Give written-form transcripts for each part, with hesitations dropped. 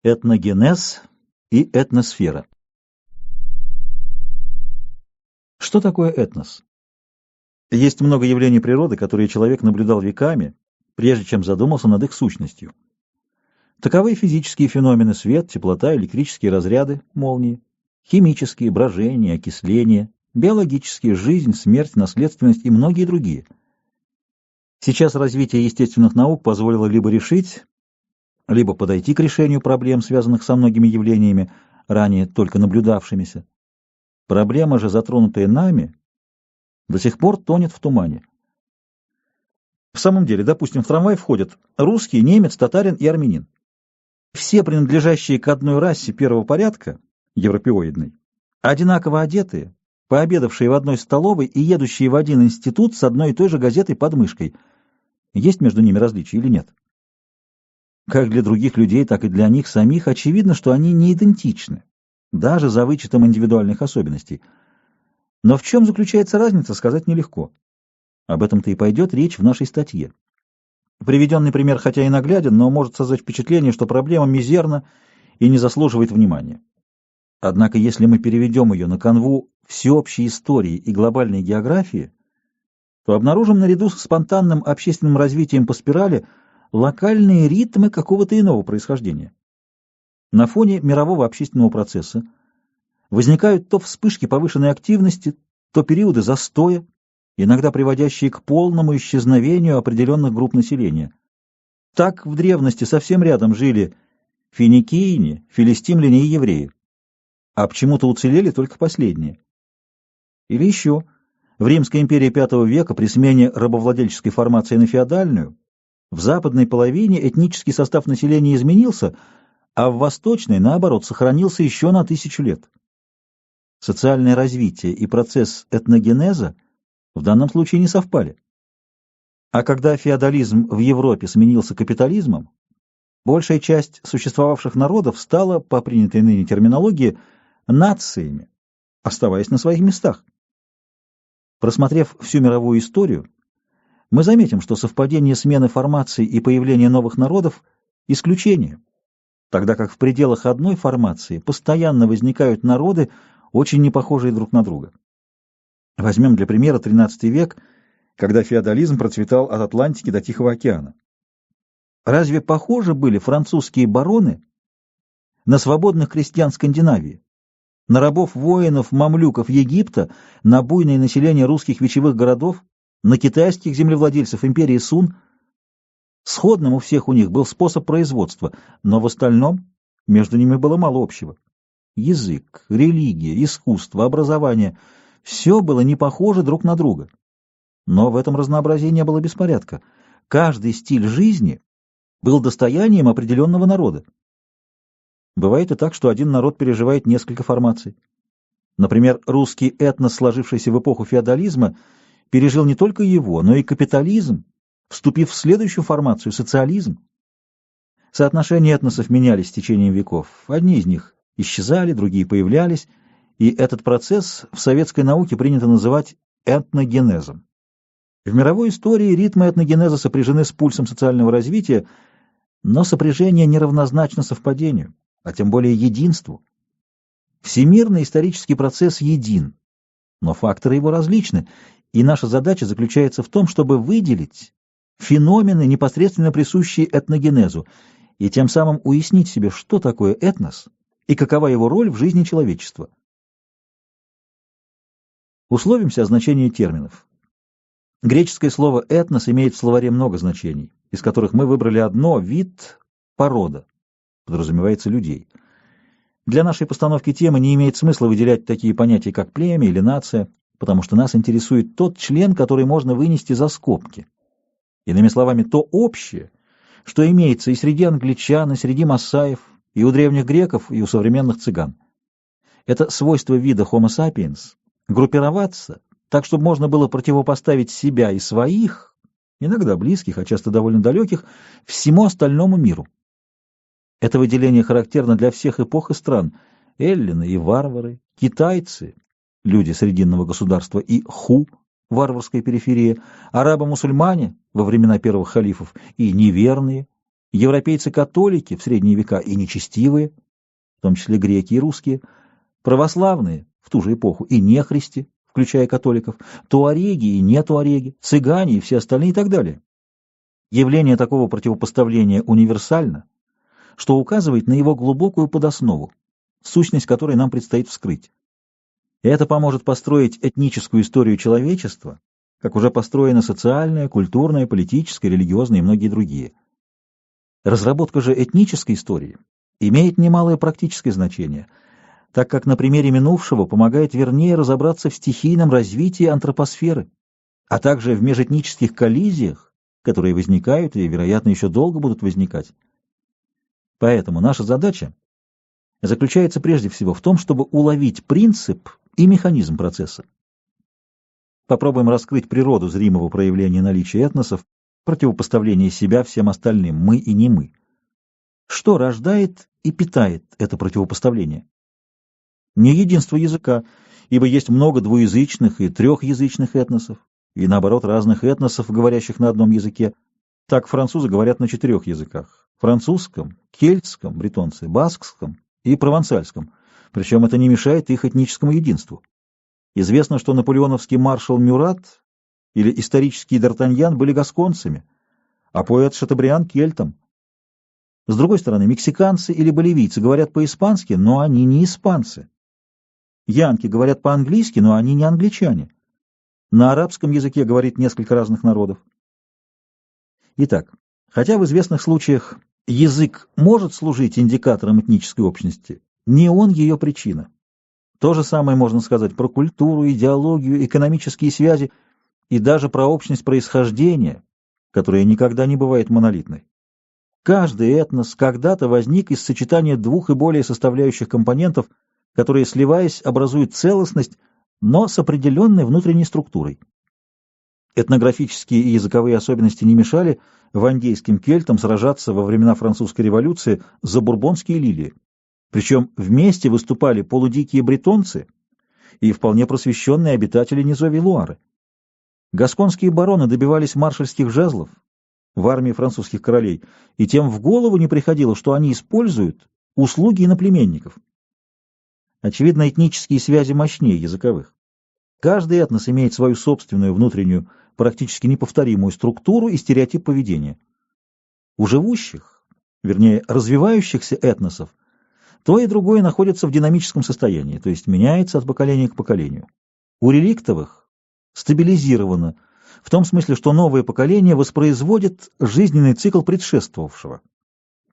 Этногенез и этносфера. Что такое этнос? Есть много явлений природы, которые человек наблюдал веками, прежде чем задумался над их сущностью. Таковы физические феномены: свет, теплота, электрические разряды, молнии, химические, брожение, окисление, биологические, жизнь, смерть, наследственность и многие другие. Сейчас развитие естественных наук позволило либо решить, либо подойти к решению проблем, связанных со многими явлениями, ранее только наблюдавшимися. Проблема же, затронутая нами, до сих пор тонет в тумане. В самом деле, допустим, в трамвай входят русский, немец, татарин и армянин. Все принадлежащие к одной расе первого порядка, европеоидной, одинаково одетые, пообедавшие в одной столовой и едущие в один институт с одной и той же газетой под мышкой. Есть между ними различия или нет? Как для других людей, так и для них самих очевидно, что они не идентичны, даже за вычетом индивидуальных особенностей. Но в чем заключается разница, сказать нелегко. Об этом-то и пойдет речь в нашей статье. Приведенный пример, хотя и нагляден, но может создать впечатление, что проблема мизерна и не заслуживает внимания. Однако, если мы переведем ее на канву всеобщей истории и глобальной географии, то обнаружим наряду с спонтанным общественным развитием по спирали локальные ритмы какого-то иного происхождения. На фоне мирового общественного процесса возникают то вспышки повышенной активности, то периоды застоя, иногда приводящие к полному исчезновению определенных групп населения. Так в древности совсем рядом жили финикийне, филистимляне и евреи, а почему-то уцелели только последние. Или еще, в Римской империи V века при смене рабовладельческой формации на феодальную в западной половине этнический состав населения изменился, а в восточной, наоборот, сохранился еще на 1000 лет. Социальное развитие и процесс этногенеза в данном случае не совпали. А когда феодализм в Европе сменился капитализмом, большая часть существовавших народов стала, по принятой ныне терминологии, нациями, оставаясь на своих местах. Просмотрев всю мировую историю, мы заметим, что совпадение смены формаций и появления новых народов – исключение, тогда как в пределах одной формации постоянно возникают народы, очень непохожие друг на друга. Возьмем для примера XIII век, когда феодализм процветал от Атлантики до Тихого океана. Разве похожи были французские бароны на свободных крестьян Скандинавии, на рабов-воинов, мамлюков Египта, на буйное население русских вечевых городов, на китайских землевладельцев империи Сун? Сходным у всех у них был способ производства, но в остальном между ними было мало общего. Язык, религия, искусство, образование – все было не похоже друг на друга. Но в этом разнообразии не было беспорядка. Каждый стиль жизни был достоянием определенного народа. Бывает и так, что один народ переживает несколько формаций. Например, русский этнос, сложившийся в эпоху феодализма, пережил не только его, но и капитализм, вступив в следующую формацию – социализм. Соотношения этносов менялись с течением веков. Одни из них исчезали, другие появлялись, и этот процесс в советской науке принято называть этногенезом. В мировой истории ритмы этногенеза сопряжены с пульсом социального развития, но сопряжение неравнозначно совпадению, а тем более единству. Всемирный исторический процесс един, но факторы его различны, и наша задача заключается в том, чтобы выделить феномены, непосредственно присущие этногенезу, и тем самым уяснить себе, что такое этнос и какова его роль в жизни человечества. Условимся о значении терминов. Греческое слово «этнос» имеет в словаре много значений, из которых мы выбрали одно – вид, порода, подразумевается людей. Для нашей постановки темы не имеет смысла выделять такие понятия, как племя или нация, потому что нас интересует тот член, который можно вынести за скобки. Иными словами, то общее, что имеется и среди англичан, и среди массаев, и у древних греков, и у современных цыган. Это свойство вида Homo sapiens – группироваться так, чтобы можно было противопоставить себя и своих, иногда близких, а часто довольно далеких, всему остальному миру. Это выделение характерно для всех эпох и стран. Эллины и варвары, китайцы, люди срединного государства, и ху, варварская периферия, арабы-мусульмане во времена первых халифов и неверные, Европейцы-католики в средние века и нечестивые, в том числе греки и русские, православные в ту же эпоху и нехристи, включая католиков, туареги и нетуареги, цыгане и все остальные и так далее. Явление такого противопоставления универсально, что указывает на его глубокую подоснову, сущность которой нам предстоит вскрыть. И это поможет построить этническую историю человечества, как уже построена социальная, культурная, политическая, религиозная и многие другие. Разработка же этнической истории имеет немалое практическое значение, так как на примере минувшего помогает вернее разобраться в стихийном развитии антропосферы, а также в межэтнических коллизиях, которые возникают и, вероятно, еще долго будут возникать. Поэтому наша задача заключается прежде всего в том, чтобы уловить принцип и механизм процесса. Попробуем раскрыть природу зримого проявления наличия этносов, противопоставления себя всем остальным, мы и не мы. Что рождает и питает это противопоставление? Не единство языка, ибо есть много двуязычных и трехязычных этносов, и наоборот разных этносов, говорящих на одном языке. Так французы говорят на 4 языках: французском, кельтском, бретонцы, баскском и провансальском, причем это не мешает их этническому единству. Известно, что наполеоновский маршал Мюрат или исторический Д'Артаньян были гасконцами, а поэт Шатобриан — кельтом. С другой стороны, мексиканцы или боливийцы говорят по-испански, но они не испанцы. Янки говорят по-английски, но они не англичане. На арабском языке говорит несколько разных народов. Итак, хотя в известных случаях язык может служить индикатором этнической общности, не он ее причина. То же самое можно сказать про культуру, идеологию, экономические связи и даже про общность происхождения, которая никогда не бывает монолитной. Каждый этнос когда-то возник из сочетания 2 и более составляющих компонентов, которые, сливаясь, образуют целостность, но с определенной внутренней структурой. Этнографические и языковые особенности не мешали вандейским кельтам сражаться во времена французской революции за бурбонские лилии. Причем вместе выступали полудикие бретонцы и вполне просвещенные обитатели низовий Луары. Гасконские бароны добивались маршальских жезлов в армии французских королей, и тем в голову не приходило, что они используют услуги иноплеменников. Очевидно, этнические связи мощнее языковых. Каждый этнос имеет свою собственную внутреннюю, практически неповторимую структуру и стереотип поведения. У живущих, вернее, развивающихся этносов, то и другое находится в динамическом состоянии, то есть меняется от поколения к поколению. У реликтовых стабилизировано, в том смысле, что новое поколение воспроизводит жизненный цикл предшествовавшего.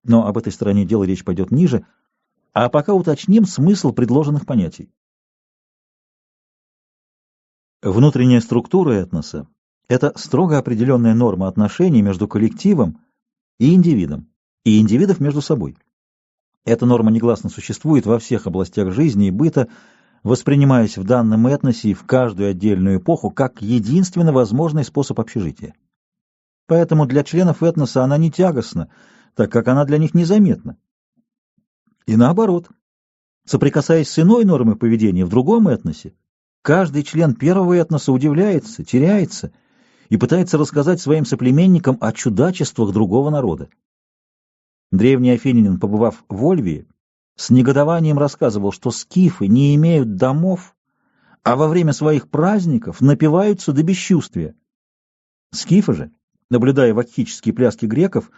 Но об этой стороне дела речь пойдет ниже, а пока уточним смысл предложенных понятий. Внутренняя структура этноса — это строго определенная норма отношений между коллективом и индивидов между собой. Эта норма негласно существует во всех областях жизни и быта, воспринимаясь в данном этносе и в каждую отдельную эпоху как единственно возможный способ общежития. Поэтому для членов этноса она не тягостна, так как она для них незаметна. И наоборот, соприкасаясь с иной нормой поведения в другом этносе, каждый член первого этноса удивляется, теряется и пытается рассказать своим соплеменникам о чудачествах другого народа. Древний афинянин, побывав в Ольвии, с негодованием рассказывал, что скифы не имеют домов, а во время своих праздников напиваются до бесчувствия. Скифы же, наблюдая вакхические пляски греков,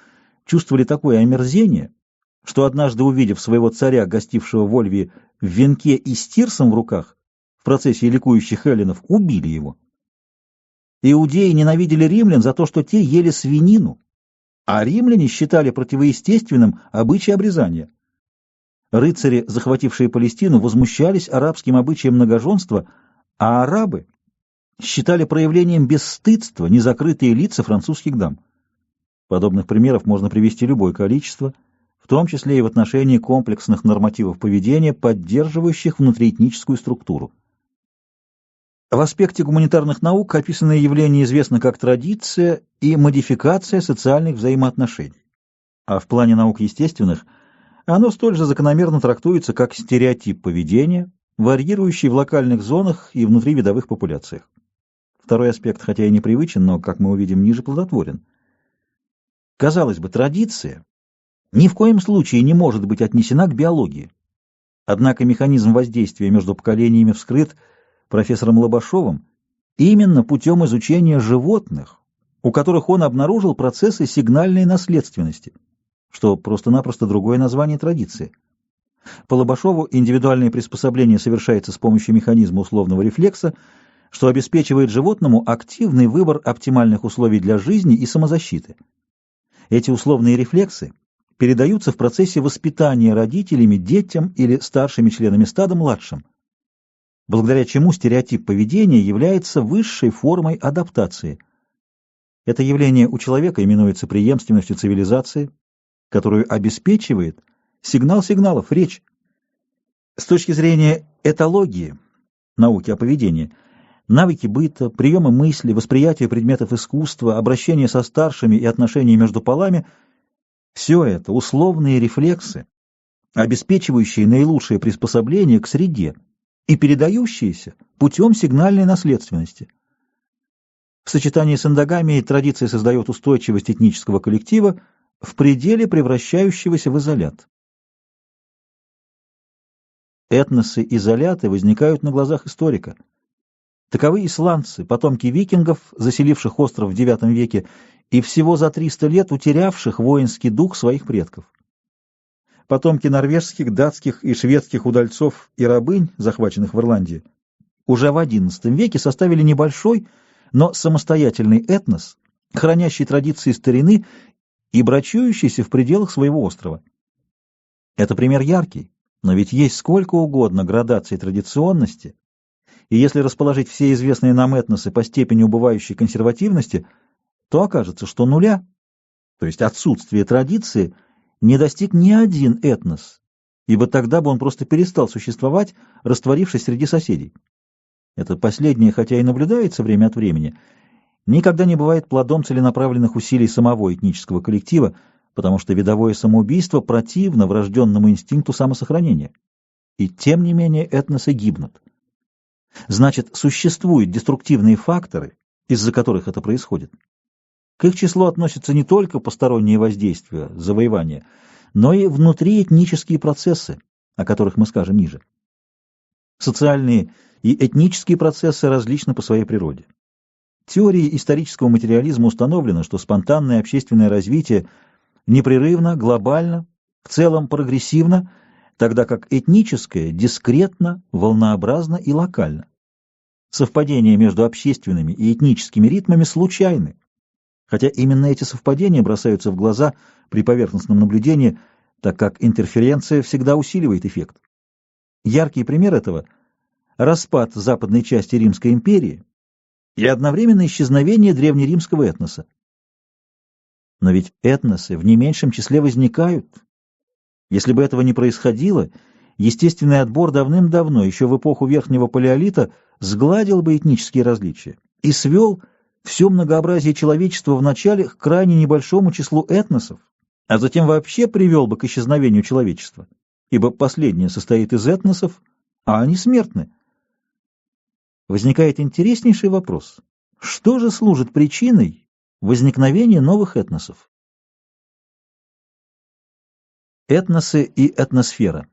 чувствовали такое омерзение, что однажды, увидев своего царя, гостившего в Ольвии, в венке и с тирсом в руках, в процессе ликующих эллинов, убили его. Иудеи ненавидели римлян за то, что те ели свинину, а римляне считали противоестественным обычай обрезания. Рыцари, захватившие Палестину, возмущались арабским обычаем многоженства, а арабы считали проявлением бесстыдства незакрытые лица французских дам. Подобных примеров можно привести любое количество, в том числе и в отношении комплексных нормативов поведения, поддерживающих внутриэтническую структуру. В аспекте гуманитарных наук описанное явление известно как традиция и модификация социальных взаимоотношений, а в плане наук естественных оно столь же закономерно трактуется как стереотип поведения, варьирующий в локальных зонах и внутри видовых популяциях. Второй аспект, хотя и непривычен, но, как мы увидим ниже, плодотворен. Казалось бы, традиция ни в коем случае не может быть отнесена к биологии. Однако механизм воздействия между поколениями вскрыт профессором Лобашовым именно путем изучения животных, у которых он обнаружил процессы сигнальной наследственности, что просто-напросто другое название традиции. По Лобашову индивидуальное приспособление совершается с помощью механизма условного рефлекса, что обеспечивает животному активный выбор оптимальных условий для жизни и самозащиты. Эти условные рефлексы передаются в процессе воспитания родителями детям или старшими членами стада младшим, благодаря чему стереотип поведения является высшей формой адаптации. Это явление у человека именуется преемственностью цивилизации, которую обеспечивает сигнал сигналов, речь. С точки зрения этологии, науки о поведении, навыки быта, приемы мысли, восприятие предметов искусства, обращение со старшими и отношения между полами – все это условные рефлексы, обеспечивающие наилучшее приспособление к среде и передающиеся путем сигнальной наследственности. В сочетании с эндогамией традиция создает устойчивость этнического коллектива в пределе превращающегося в изолят. Этносы-изоляты возникают на глазах историка. Таковы исландцы, потомки викингов, заселивших остров в IX веке и всего за 300 лет утерявших воинский дух своих предков. Потомки норвежских, датских и шведских удальцов и рабынь, захваченных в Ирландии, уже в XI веке составили небольшой, но самостоятельный этнос, хранящий традиции старины и брачующийся в пределах своего острова. Это пример яркий, но ведь есть сколько угодно градаций традиционности, и если расположить все известные нам этносы по степени убывающей консервативности, то окажется, что нуля, то есть отсутствие традиции, не достиг ни один этнос, ибо тогда бы он просто перестал существовать, растворившись среди соседей. Это последнее, хотя и наблюдается время от времени, никогда не бывает плодом целенаправленных усилий самого этнического коллектива, потому что видовое самоубийство противно врожденному инстинкту самосохранения. И тем не менее этносы гибнут. Значит, существуют деструктивные факторы, из-за которых это происходит. К их числу относятся не только посторонние воздействия, завоевания, но и внутриэтнические процессы, о которых мы скажем ниже. Социальные и этнические процессы различны по своей природе. Теорией исторического материализма установлено, что спонтанное общественное развитие непрерывно, глобально, в целом прогрессивно, тогда как этническое дискретно, волнообразно и локально. Совпадения между общественными и этническими ритмами случайны, хотя именно эти совпадения бросаются в глаза при поверхностном наблюдении, так как интерференция всегда усиливает эффект. Яркий пример этого – распад западной части Римской империи и одновременное исчезновение древнеримского этноса. Но ведь этносы в не меньшем числе возникают. Если бы этого не происходило, естественный отбор давным-давно, еще в эпоху Верхнего Палеолита, сгладил бы этнические различия и свел все многообразие человечества вначале к крайне небольшому числу этносов, а затем вообще привел бы к исчезновению человечества, ибо последнее состоит из этносов, а они смертны. Возникает интереснейший вопрос: что же служит причиной возникновения новых этносов? Этносы и этносфера.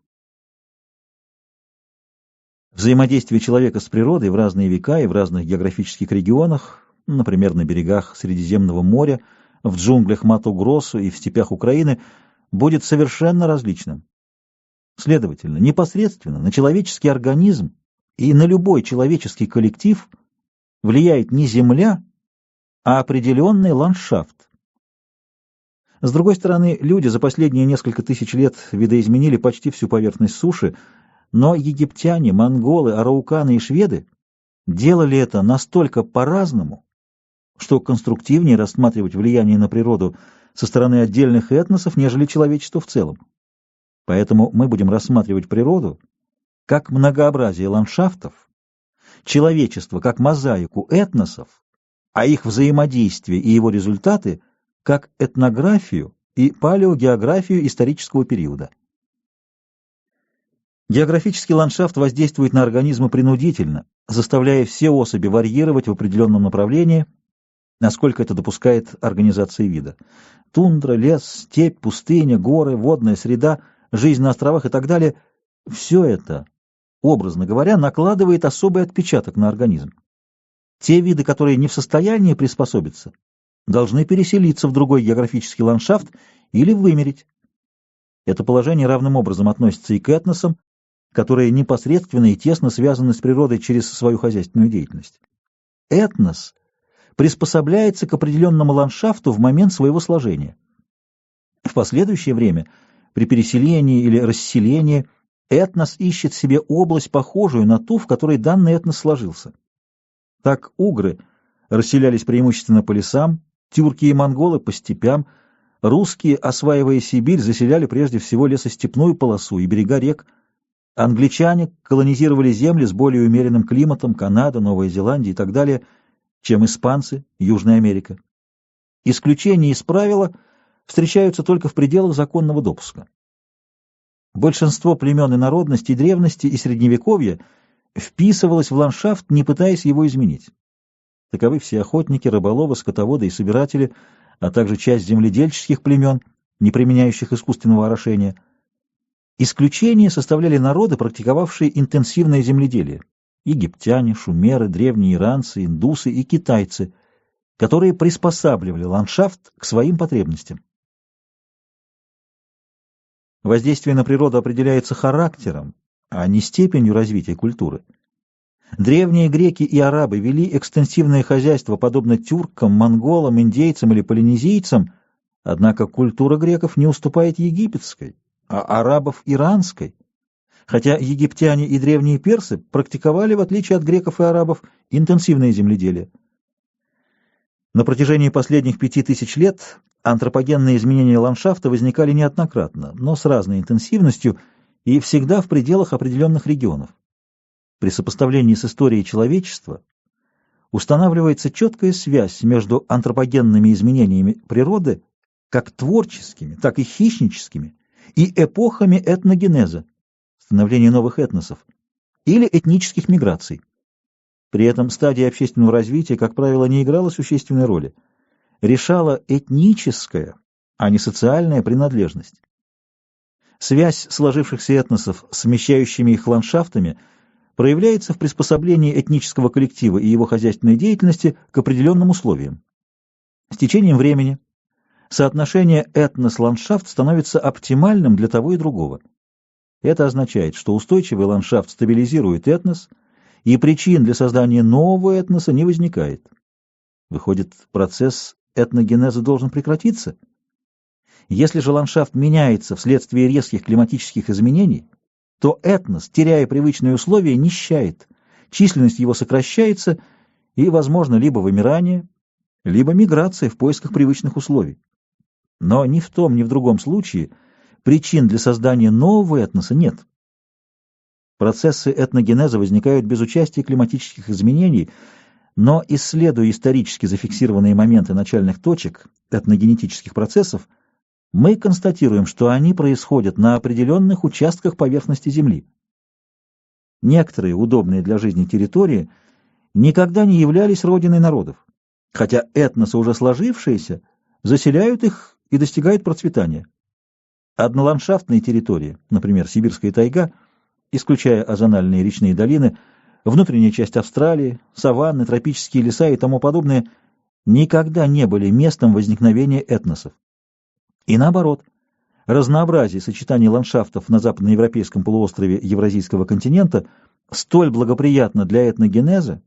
Взаимодействие человека с природой в разные века и в разных географических регионах, например, на берегах Средиземного моря, в джунглях Мату-Гроссу и в степях Украины, будет совершенно различным. Следовательно, непосредственно на человеческий организм и на любой человеческий коллектив влияет не земля, а определенный ландшафт. С другой стороны, люди за последние несколько тысяч лет видоизменили почти всю поверхность суши, но египтяне, монголы, арауканы и шведы делали это настолько по-разному, что конструктивнее рассматривать влияние на природу со стороны отдельных этносов, нежели человечество в целом. Поэтому мы будем рассматривать природу как многообразие ландшафтов, человечество как мозаику этносов, а их взаимодействие и его результаты как этнографию и палеогеографию исторического периода. Географический ландшафт воздействует на организмы принудительно, заставляя все особи варьировать в определенном направлении, насколько это допускает организация вида. Тундра, лес, степь, пустыня, горы, водная среда, жизнь на островах и так далее — все это, образно говоря, накладывает особый отпечаток на организм. Те виды, которые не в состоянии приспособиться, должны переселиться в другой географический ландшафт или вымереть. Это положение равным образом относится и к этносам, которые непосредственно и тесно связаны с природой через свою хозяйственную деятельность. Этнос приспособляется к определенному ландшафту в момент своего сложения. В последующее время, при переселении или расселении, этнос ищет себе область, похожую на ту, в которой данный этнос сложился. Так угры расселялись преимущественно по лесам, тюрки и монголы по степям, русские, осваивая Сибирь, заселяли прежде всего лесостепную полосу и берега рек, англичане колонизировали земли с более умеренным климатом, Канада, Новая Зеландия и так далее, чем испанцы, Южная Америка. Исключения из правила встречаются только в пределах законного допуска. Большинство племен и народностей древности и средневековья вписывалось в ландшафт, не пытаясь его изменить. Таковы все охотники, рыболовы, скотоводы и собиратели, а также часть земледельческих племен, не применяющих искусственного орошения. Исключения составляли народы, практиковавшие интенсивное земледелие: египтяне, шумеры, древние иранцы, индусы и китайцы, которые приспосабливали ландшафт к своим потребностям. Воздействие на природу определяется характером, а не степенью развития культуры. Древние греки и арабы вели экстенсивное хозяйство, подобно тюркам, монголам, индейцам или полинезийцам, однако культура греков не уступает египетской, а арабов — иранской, хотя египтяне и древние персы практиковали, в отличие от греков и арабов, интенсивное земледелие. На протяжении последних 5000 лет антропогенные изменения ландшафта возникали неоднократно, но с разной интенсивностью и всегда в пределах определенных регионов. При сопоставлении с историей человечества устанавливается четкая связь между антропогенными изменениями природы, как творческими, так и хищническими, и эпохами этногенеза, становления новых этносов, или этнических миграций. При этом стадия общественного развития, как правило, не играла существенной роли. Решала этническая, а не социальная принадлежность. Связь сложившихся этносов с смещающими их ландшафтами проявляется в приспособлении этнического коллектива и его хозяйственной деятельности к определенным условиям. С течением времени соотношение этнос-ландшафт становится оптимальным для того и другого. Это означает, что устойчивый ландшафт стабилизирует этнос, и причин для создания нового этноса не возникает. Выходит, процесс этногенеза должен прекратиться? Если же ландшафт меняется вследствие резких климатических изменений, то этнос, теряя привычные условия, нищает, численность его сокращается, и возможно либо вымирание, либо миграция в поисках привычных условий. Но ни в том, ни в другом случае причин для создания нового этноса нет. Процессы этногенеза возникают без участия климатических изменений, но, исследуя исторически зафиксированные моменты начальных точек этногенетических процессов, мы констатируем, что они происходят на определенных участках поверхности Земли. Некоторые удобные для жизни территории никогда не являлись родиной народов, хотя этносы, уже сложившиеся, заселяют их и достигают процветания. Одноландшафтные территории, например, Сибирская тайга, исключая озональные речные долины, внутренняя часть Австралии, саванны, тропические леса и тому подобное, никогда не были местом возникновения этносов. И наоборот, разнообразие сочетаний ландшафтов на западноевропейском полуострове Евразийского континента столь благоприятно для этногенеза,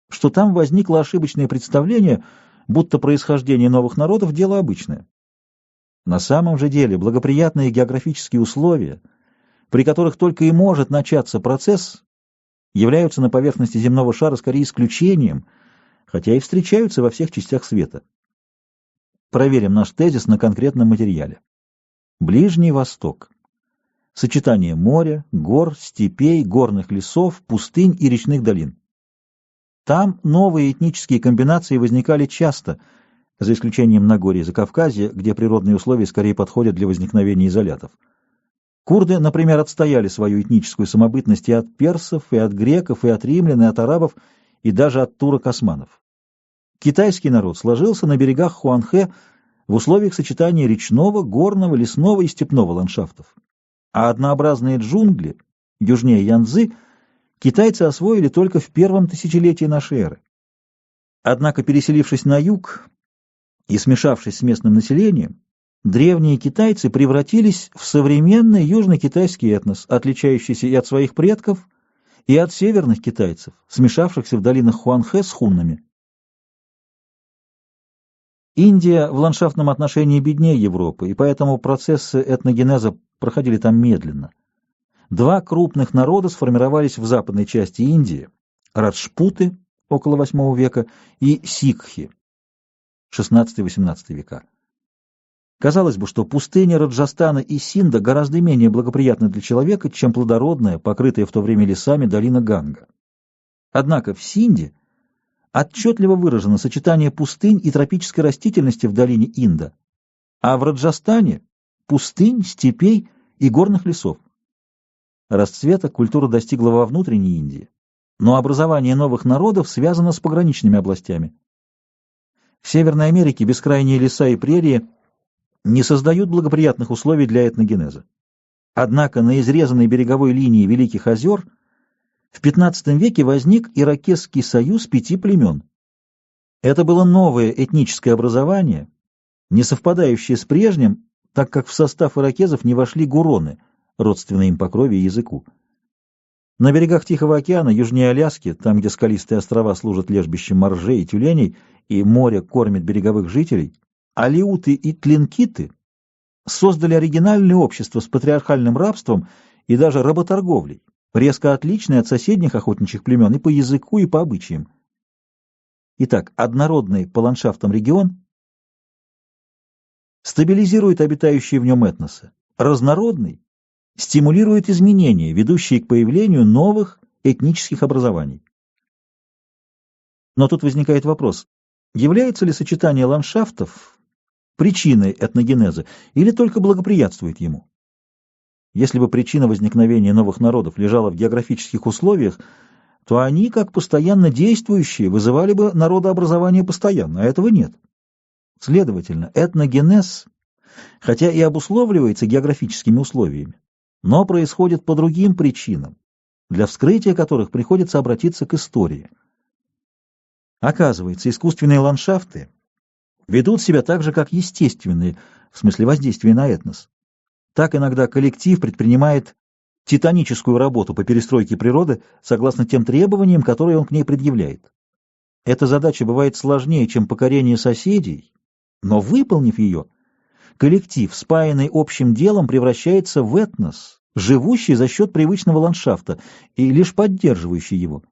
что там возникло ошибочное представление, будто происхождение новых народов – дело обычное. На самом же деле благоприятные географические условия, при которых только и может начаться процесс, являются на поверхности земного шара скорее исключением, хотя и встречаются во всех частях света. Проверим наш тезис на конкретном материале. Ближний Восток. Сочетание моря, гор, степей, горных лесов, пустынь и речных долин. Там новые этнические комбинации возникали часто, за исключением Нагорья и Закавказья, где природные условия скорее подходят для возникновения изолятов. Курды, например, отстояли свою этническую самобытность и от персов, и от греков, и от римлян, и от арабов, и даже от турок-османов. Китайский народ сложился на берегах Хуанхэ в условиях сочетания речного, горного, лесного и степного ландшафтов. А однообразные джунгли, южнее Янцзы, китайцы освоили только в первом тысячелетии нашей эры. Однако, переселившись на юг и смешавшись с местным населением, древние китайцы превратились в современный южно-китайский этнос, отличающийся и от своих предков, и от северных китайцев, смешавшихся в долинах Хуанхэ с хуннами. Индия в ландшафтном отношении беднее Европы, и поэтому процессы этногенеза проходили там медленно. Два крупных народа сформировались в западной части Индии: раджпуты около VIII века и сикхи XVI-XVIII века. Казалось бы, что пустыни Раджастана и Синда гораздо менее благоприятны для человека, чем плодородная, покрытая в то время лесами долина Ганга. Однако в Синде отчетливо выражено сочетание пустынь и тропической растительности в долине Инда, а в Раджастане – пустынь, степей и горных лесов. Расцвета культура достигла во внутренней Индии, но образование новых народов связано с пограничными областями. В Северной Америке бескрайние леса и прерии не создают благоприятных условий для этногенеза. Однако на изрезанной береговой линии Великих озер в XV веке возник Иракесский союз 5 племен. Это было новое этническое образование, не совпадающее с прежним, так как в состав иракезов не вошли гуроны, родственные им по крови и языку. На берегах Тихого океана, южнее Аляски, там, где скалистые острова служат лежбищем моржей и тюленей, и море кормит береговых жителей, алиуты и тлинкиты создали оригинальное общество с патриархальным рабством и даже работорговлей, резко отличное от соседних охотничьих племен и по языку, и по обычаям. Итак, однородный по ландшафтам регион стабилизирует обитающие в нем этносы, разнородный стимулирует изменения, ведущие к появлению новых этнических образований. Но тут возникает вопрос: является ли сочетание ландшафтов причиной этногенеза или только благоприятствует ему? Если бы причина возникновения новых народов лежала в географических условиях, то они, как постоянно действующие, вызывали бы народообразование постоянно, а этого нет. Следовательно, этногенез, хотя и обусловливается географическими условиями, но происходит по другим причинам, для вскрытия которых приходится обратиться к истории. Оказывается, искусственные ландшафты ведут себя так же, как естественные, в смысле воздействия на этнос. Так иногда коллектив предпринимает титаническую работу по перестройке природы согласно тем требованиям, которые он к ней предъявляет. Эта задача бывает сложнее, чем покорение соседей, но, выполнив ее, коллектив, спаянный общим делом, превращается в этнос, живущий за счет привычного ландшафта и лишь поддерживающий его.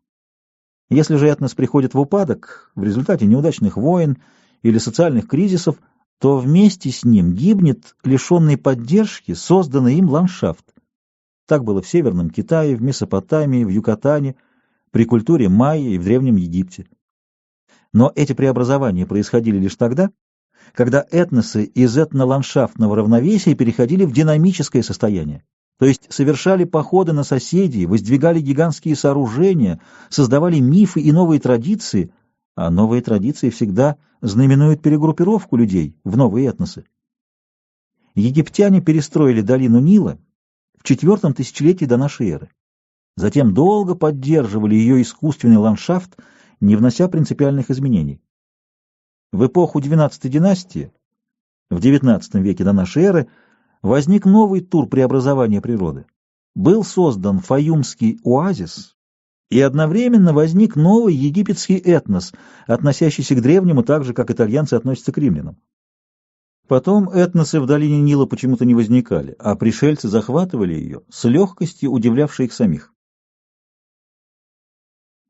Если же этнос приходит в упадок в результате неудачных войн или социальных кризисов, то вместе с ним гибнет лишенный поддержки созданный им ландшафт. Так было в Северном Китае, в Месопотамии, в Юкатане, при культуре майя и в Древнем Египте. Но эти преобразования происходили лишь тогда, когда этносы из этноландшафтного равновесия переходили в динамическое состояние, то есть совершали походы на соседей, воздвигали гигантские сооружения, создавали мифы и новые традиции, а новые традиции всегда знаменуют перегруппировку людей в новые этносы. Египтяне перестроили долину Нила в IV тысячелетии до нашей эры. Затем долго поддерживали ее искусственный ландшафт, не внося принципиальных изменений. В эпоху XII династии, в XIX веке до нашей эры, возник новый тур преобразования природы. Был создан Фаюмский оазис, и одновременно возник новый египетский этнос, относящийся к древнему так же, как итальянцы относятся к римлянам. Потом этносы в долине Нила почему-то не возникали, а пришельцы захватывали ее с легкостью, удивлявшей их самих.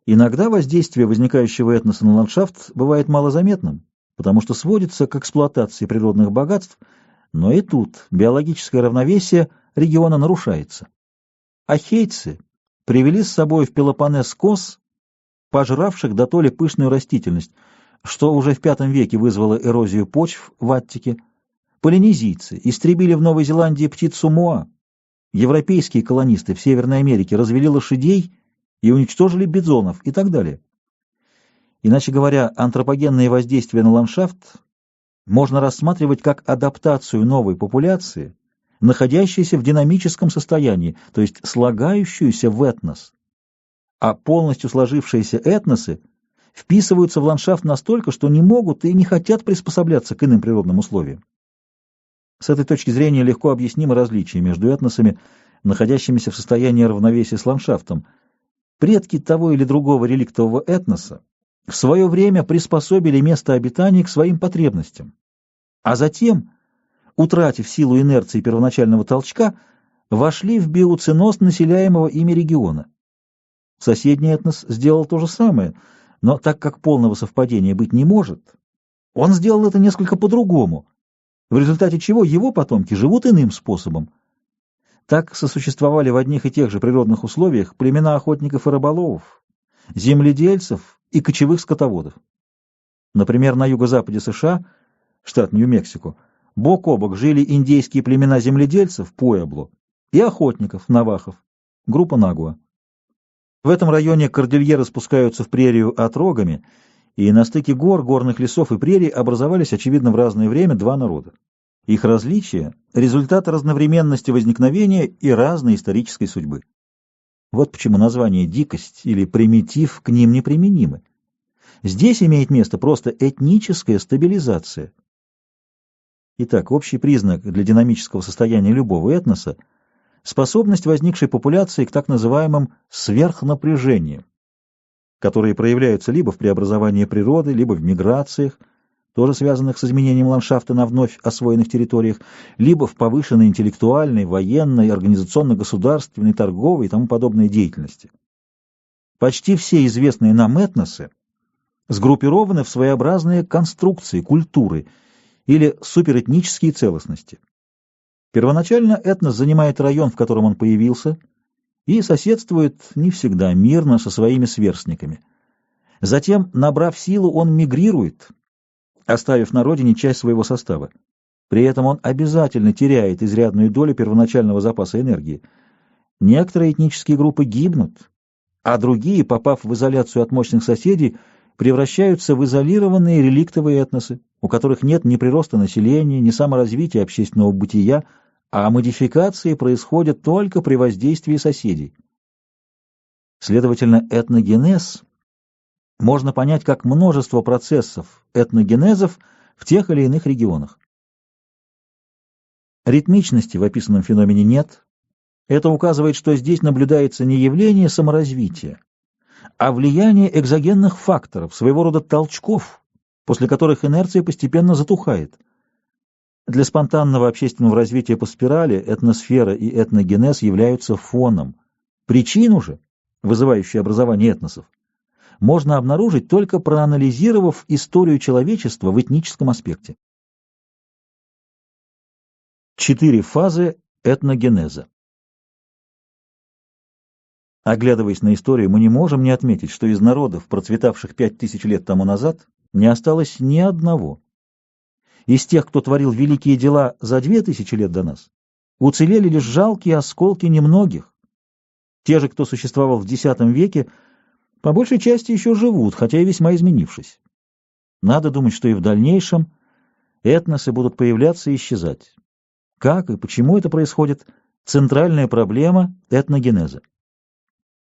Иногда воздействие возникающего этноса на ландшафт бывает малозаметным, потому что сводится к эксплуатации природных богатств, но и тут биологическое равновесие региона нарушается. Ахейцы привели с собой в Пелопоннес коз, пожравших дотоле пышную растительность, что уже в V веке вызвало эрозию почв в Аттике. Полинезийцы истребили в Новой Зеландии птицу моа. Европейские колонисты в Северной Америке развели лошадей и уничтожили бизонов и так далее. Иначе говоря, антропогенные воздействия на ландшафт можно рассматривать как адаптацию новой популяции, находящейся в динамическом состоянии, то есть слагающуюся в этнос. А полностью сложившиеся этносы вписываются в ландшафт настолько, что не могут и не хотят приспосабляться к иным природным условиям. С этой точки зрения легко объяснимо различие между этносами, находящимися в состоянии равновесия с ландшафтом. Предки того или другого реликтового этноса в свое время приспособили место обитания к своим потребностям, а затем, утратив силу инерции первоначального толчка, вошли в биоценоз населяемого ими региона. Соседний этнос сделал то же самое, но так как полного совпадения быть не может, он сделал это несколько по-другому, в результате чего его потомки живут иным способом. Так сосуществовали в одних и тех же природных условиях племена охотников и рыболовов, земледельцев и кочевых скотоводов. Например, на юго-западе США, штат Нью-Мексико, бок о бок жили индейские племена земледельцев, Пуэбло, и охотников, навахов, группа Нагуа. В этом районе кордильеры спускаются в прерию отрогами, и на стыке гор, горных лесов и прерий образовались, очевидно, в разное время два народа. Их различия – результат разновременности возникновения и разной исторической судьбы. Вот почему название «дикость» или «примитив» к ним неприменимы. Здесь имеет место просто этническая стабилизация. Итак, общий признак для динамического состояния любого этноса – способность возникшей популяции к так называемым сверхнапряжениям, которые проявляются либо в преобразовании природы, либо в миграциях, тоже связанных с изменением ландшафта на вновь освоенных территориях, либо в повышенной интеллектуальной, военной, организационно-государственной, торговой и тому подобной деятельности. Почти все известные нам этносы сгруппированы в своеобразные конструкции, культуры или суперэтнические целостности. Первоначально этнос занимает район, в котором он появился, и соседствует не всегда мирно со своими сверстниками. Затем, набрав силу, он мигрирует, оставив на родине часть своего состава. При этом он обязательно теряет изрядную долю первоначального запаса энергии. Некоторые этнические группы гибнут, а другие, попав в изоляцию от мощных соседей, превращаются в изолированные реликтовые этносы, у которых нет ни прироста населения, ни саморазвития общественного бытия, а модификации происходят только при воздействии соседей. Следовательно, этногенез можно понять как множество процессов этногенезов в тех или иных регионах. Ритмичности в описанном феномене нет. Это указывает, что здесь наблюдается не явление саморазвития, а влияние экзогенных факторов, своего рода толчков, после которых инерция постепенно затухает. Для спонтанного общественного развития по спирали этносфера и этногенез являются фоном. Причину же, вызывающую образование этносов, можно обнаружить, только проанализировав историю человечества в этническом аспекте. 4 фазы этногенеза. Оглядываясь на историю, мы не можем не отметить, что из народов, процветавших 5000 лет тому назад, не осталось ни одного. Из тех, кто творил великие дела за 2000 лет до нас, уцелели лишь жалкие осколки немногих. Те же, кто существовал в X веке, по большей части еще живут, хотя и весьма изменившись. Надо думать, что и в дальнейшем этносы будут появляться и исчезать. Как и почему это происходит – центральная проблема этногенеза.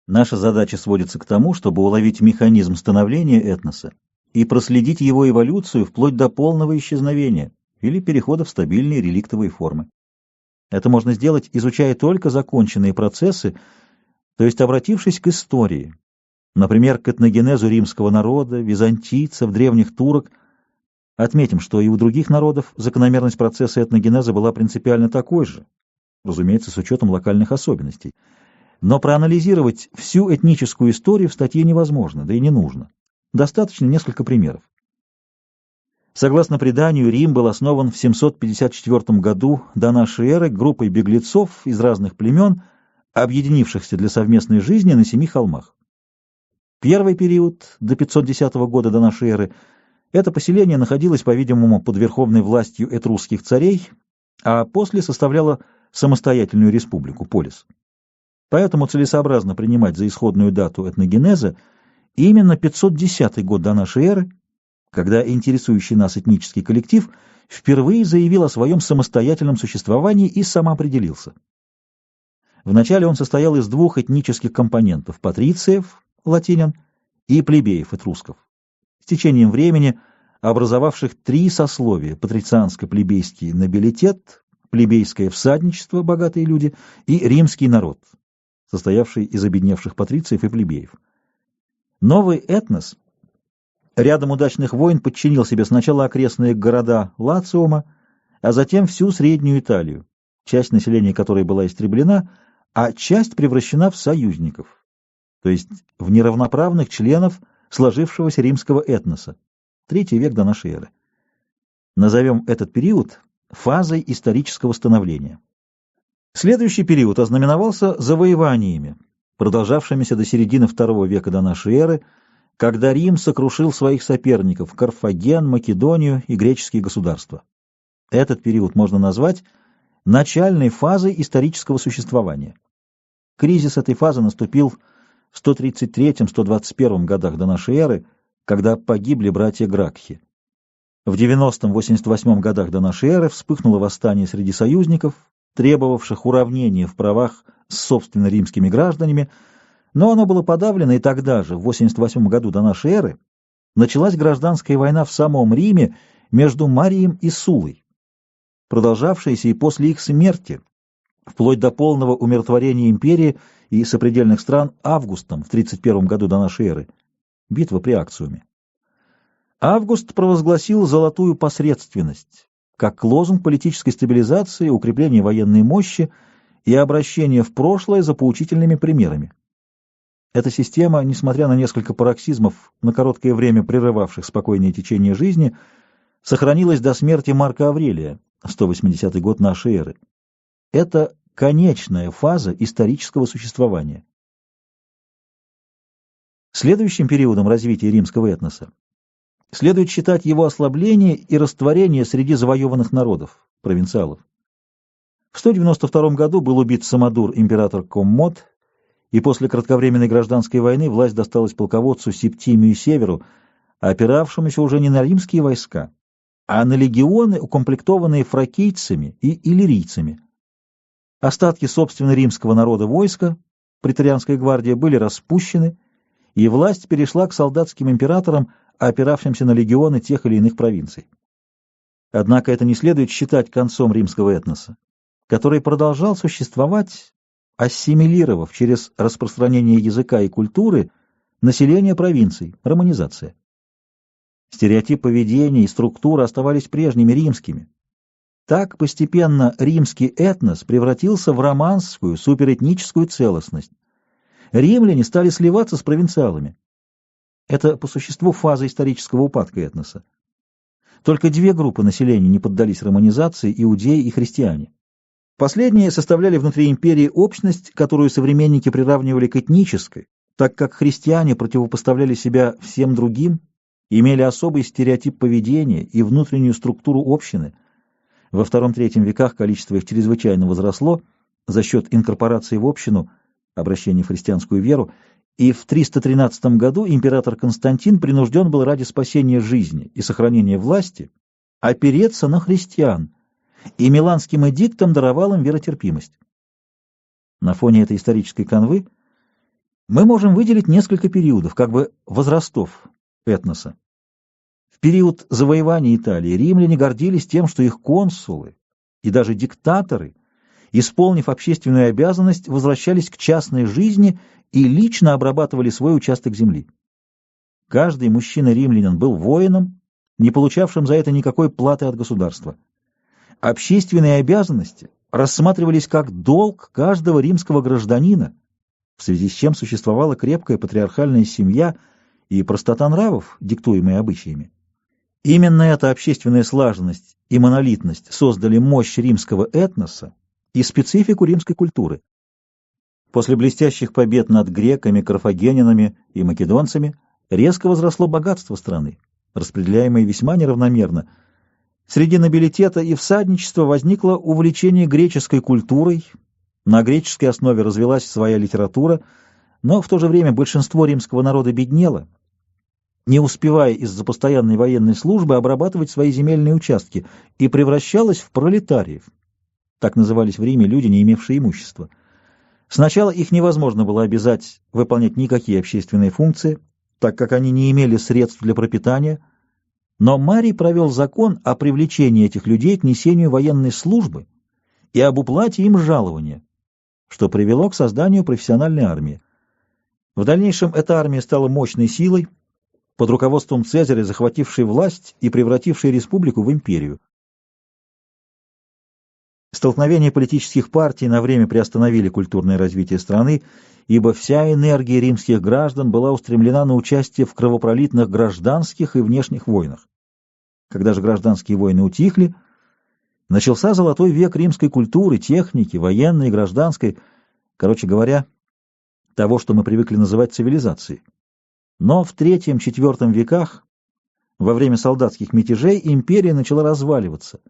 Наша задача сводится к тому, чтобы уловить механизм становления этноса и проследить его эволюцию вплоть до полного исчезновения или перехода в стабильные реликтовые формы. Это можно сделать, изучая только законченные процессы, то есть обратившись к истории, например, к этногенезу римского народа, византийцев, древних турок. Отметим, что и у других народов закономерность процесса этногенеза была принципиально такой же, разумеется, с учетом локальных особенностей. Но проанализировать всю этническую историю в статье невозможно, да и не нужно. Достаточно несколько примеров. Согласно преданию, Рим был основан в 754 году до нашей эры группой беглецов из разных племен, объединившихся для совместной жизни на 7 холмах. Первый период, до 510 года до нашей эры, это поселение находилось, по-видимому, под верховной властью этрусских царей, а после составляло самостоятельную республику, полис. Поэтому целесообразно принимать за исходную дату этногенеза Именно 510 год до нашей эры, когда интересующий нас этнический коллектив впервые заявил о своем самостоятельном существовании и самоопределился. Вначале он состоял из двух этнических компонентов – патрициев, латинян, и плебеев, этрусков. С течением времени образовавших три сословия – патрицианско-плебейский нобилитет, плебейское всадничество, богатые люди, и римский народ, состоявший из обедневших патрициев и плебеев. Новый этнос рядом удачных войн подчинил себе сначала окрестные города Лациума, а затем всю Среднюю Италию, часть населения которой была истреблена, а часть превращена в союзников, то есть в неравноправных членов сложившегося римского этноса, III век до нашей эры. Назовем этот период фазой исторического становления. Следующий период ознаменовался завоеваниями, продолжавшимися до середины II века до нашей эры, когда Рим сокрушил своих соперников – Карфаген, Македонию и греческие государства. Этот период можно назвать начальной фазой исторического существования. Кризис этой фазы наступил в 133-121 годах до нашей эры, когда погибли братья Гракхи. В 90-88 годах до нашей эры вспыхнуло восстание среди союзников, требовавших уравнения в правах с собственно римскими гражданами, но оно было подавлено, и тогда же, в 88 году до нашей эры, началась гражданская война в самом Риме между Марием и Суллой, продолжавшаяся и после их смерти, вплоть до полного умиротворения империи и сопредельных стран Августом в 31 году до нашей эры, битва при Акциуме. Август провозгласил золотую посредственность как лозунг политической стабилизации, укрепления военной мощи и обращения в прошлое за поучительными примерами. Эта система, несмотря на несколько пароксизмов, на короткое время прерывавших спокойное течение жизни, сохранилась до смерти Марка Аврелия, 180 год нашей эры. Это конечная фаза исторического существования. Следующим периодом развития римского этноса следует считать его ослабление и растворение среди завоеванных народов, провинциалов. В 192 году был убит самодур император Коммод, и после кратковременной гражданской войны власть досталась полководцу Септимию Северу, опиравшемуся уже не на римские войска, а на легионы, укомплектованные фракийцами и иллирийцами. Остатки собственно римского народа войска, преторианская гвардия, были распущены, и власть перешла к солдатским императорам, опиравшимся на легионы тех или иных провинций. Однако это не следует считать концом римского этноса, который продолжал существовать, ассимилировав через распространение языка и культуры население провинций, романизация. Стереотип поведения и структура оставались прежними римскими. Так постепенно римский этнос превратился в романскую суперэтническую целостность. Римляне стали сливаться с провинциалами. Это по существу фаза исторического упадка этноса. Только две группы населения не поддались романизации – иудеи и христиане. Последние составляли внутри империи общность, которую современники приравнивали к этнической, так как христиане противопоставляли себя всем другим, имели особый стереотип поведения и внутреннюю структуру общины. Во II-III веках количество их чрезвычайно возросло за счет инкорпорации в общину, обращения в христианскую веру, и в 313 году император Константин принужден был ради спасения жизни и сохранения власти опереться на христиан, и Миланским эдиктом даровал им веротерпимость. На фоне этой исторической канвы мы можем выделить несколько периодов, как бы возрастов этноса. В период завоевания Италии римляне гордились тем, что их консулы и даже диктаторы, исполнив общественную обязанность, возвращались к частной жизни и лично обрабатывали свой участок земли. Каждый мужчина-римлянин был воином, не получавшим за это никакой платы от государства. Общественные обязанности рассматривались как долг каждого римского гражданина, в связи с чем существовала крепкая патриархальная семья и простота нравов, диктуемые обычаями. Именно эта общественная слаженность и монолитность создали мощь римского этноса и специфику римской культуры. После блестящих побед над греками, карфагенинами и македонцами резко возросло богатство страны, распределяемое весьма неравномерно. Среди нобилитета и всадничества возникло увлечение греческой культурой, на греческой основе развилась своя литература, но в то же время большинство римского народа беднело, не успевая из-за постоянной военной службы обрабатывать свои земельные участки, и превращалось в пролетариев. Так назывались в Риме люди, не имевшие имущества. Сначала их невозможно было обязать выполнять никакие общественные функции, так как они не имели средств для пропитания, но Марий провел закон о привлечении этих людей к несению военной службы и об уплате им жалования, что привело к созданию профессиональной армии. В дальнейшем эта армия стала мощной силой, под руководством Цезаря, захватившей власть и превратившей республику в империю. Столкновения политических партий на время приостановили культурное развитие страны, ибо вся энергия римских граждан была устремлена на участие в кровопролитных гражданских и внешних войнах. Когда же гражданские войны утихли, начался золотой век римской культуры, техники, военной и гражданской, короче говоря, того, что мы привыкли называть цивилизацией. Но в III-IV веках, во время солдатских мятежей, империя начала разваливаться,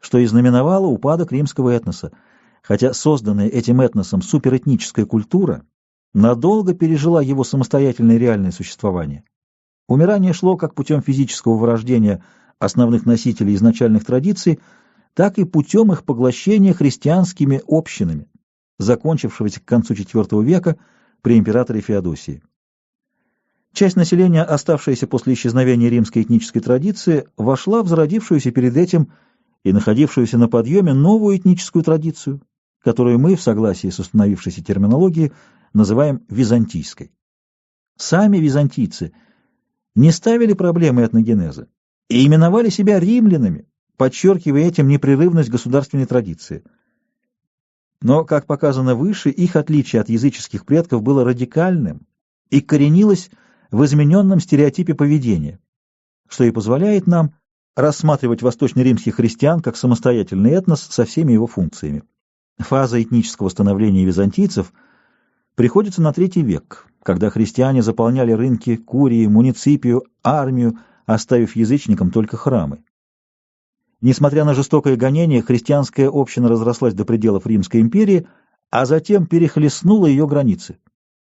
что и знаменовало упадок римского этноса, хотя созданная этим этносом суперэтническая культура надолго пережила его самостоятельное реальное существование. Умирание шло как путем физического вырождения основных носителей изначальных традиций, так и путем их поглощения христианскими общинами, закончившегося к концу IV века при императоре Феодосии. Часть населения, оставшаяся после исчезновения римской этнической традиции, вошла в зародившуюся перед этим и находившуюся на подъеме новую этническую традицию, которую мы, в согласии с установившейся терминологией, называем византийской. Сами византийцы не ставили проблемы этногенеза и именовали себя римлянами, подчеркивая этим непрерывность государственной традиции. Но, как показано выше, их отличие от языческих предков было радикальным и коренилось в измененном стереотипе поведения, что и позволяет нам рассматривать восточно-римских христиан как самостоятельный этнос со всеми его функциями. Фаза этнического становления византийцев приходится на III век, когда христиане заполняли рынки, курии, муниципию, армию, оставив язычникам только храмы. Несмотря на жестокое гонение, христианская община разрослась до пределов Римской империи, а затем перехлестнула ее границы.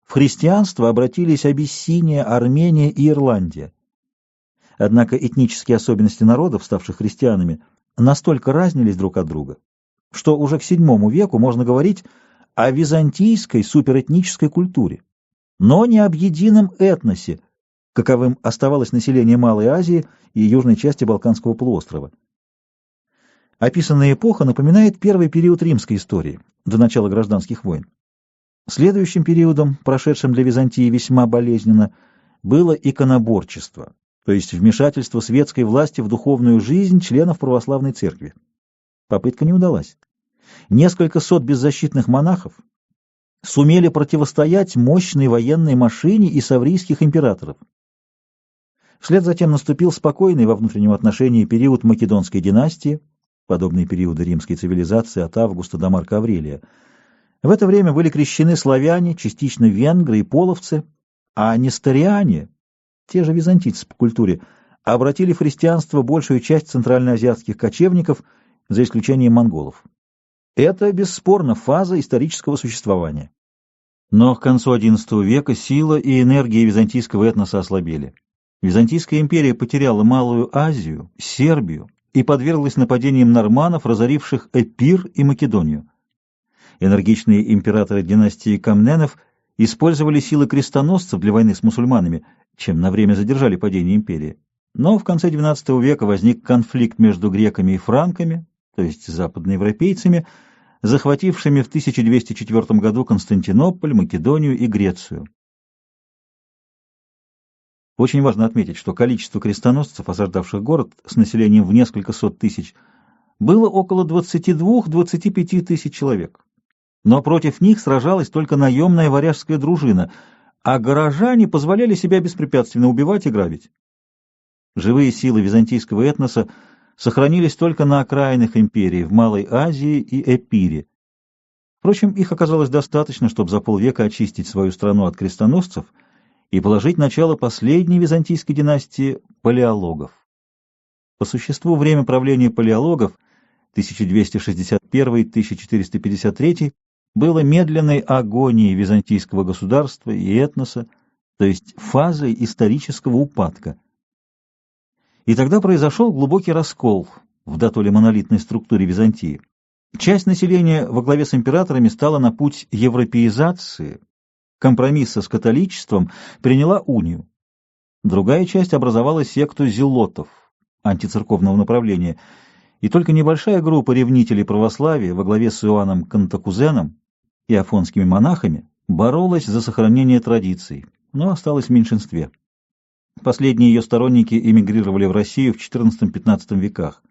В христианство обратились Абиссиния, Армения и Ирландия. Однако этнические особенности народов, ставших христианами, настолько разнились друг от друга, что уже к VII веку можно говорить о византийской суперэтнической культуре, но не об едином этносе, каковым оставалось население Малой Азии и южной части Балканского полуострова. Описанная эпоха напоминает первый период римской истории, до начала гражданских войн. Следующим периодом, прошедшим для Византии весьма болезненно, было иконоборчество, то есть вмешательство светской власти в духовную жизнь членов православной церкви. Попытка не удалась. Несколько сот беззащитных монахов сумели противостоять мощной военной машине и саврийских императоров. Вслед затем наступил спокойный во внутреннем отношении период Македонской династии, подобные периоды римской цивилизации от Августа до Марка Аврелия. В это время были крещены славяне, частично венгры и половцы, а несториане, те же византийцы по культуре, обратили в христианство большую часть центральноазиатских кочевников, за исключением монголов. Это, бесспорно, фаза исторического существования. Но к концу XI века сила и энергия византийского этноса ослабели. Византийская империя потеряла Малую Азию, Сербию и подверглась нападениям норманнов, разоривших Эпир и Македонию. Энергичные императоры династии Комненов использовали силы крестоносцев для войны с мусульманами, чем на время задержали падение империи. Но в конце XII века возник конфликт между греками и франками, то есть западноевропейцами, захватившими в 1204 году Константинополь, Македонию и Грецию. Очень важно отметить, что количество крестоносцев, осаждавших город с населением в несколько сот тысяч, было около 22-25 тысяч человек. Но против них сражалась только наемная варяжская дружина, а горожане позволяли себя беспрепятственно убивать и грабить. Живые силы византийского этноса сохранились только на окраинах империи, в Малой Азии и Эпире. Впрочем, их оказалось достаточно, чтобы за полвека очистить свою страну от крестоносцев и положить начало последней византийской династии палеологов. По существу, время правления палеологов 1261-1453 было медленной агонией византийского государства и этноса, то есть фазой исторического упадка. И тогда произошел глубокий раскол в дотоле монолитной структуре Византии. Часть населения во главе с императорами стала на путь европеизации, компромисса с католичеством, приняла унию. Другая часть образовала секту зелотов, антицерковного направления, и только небольшая группа ревнителей православия во главе с Иоанном Кантакузеном и афонскими монахами боролась за сохранение традиций, но осталась в меньшинстве. Последние ее сторонники эмигрировали в Россию в XIV-XV веках.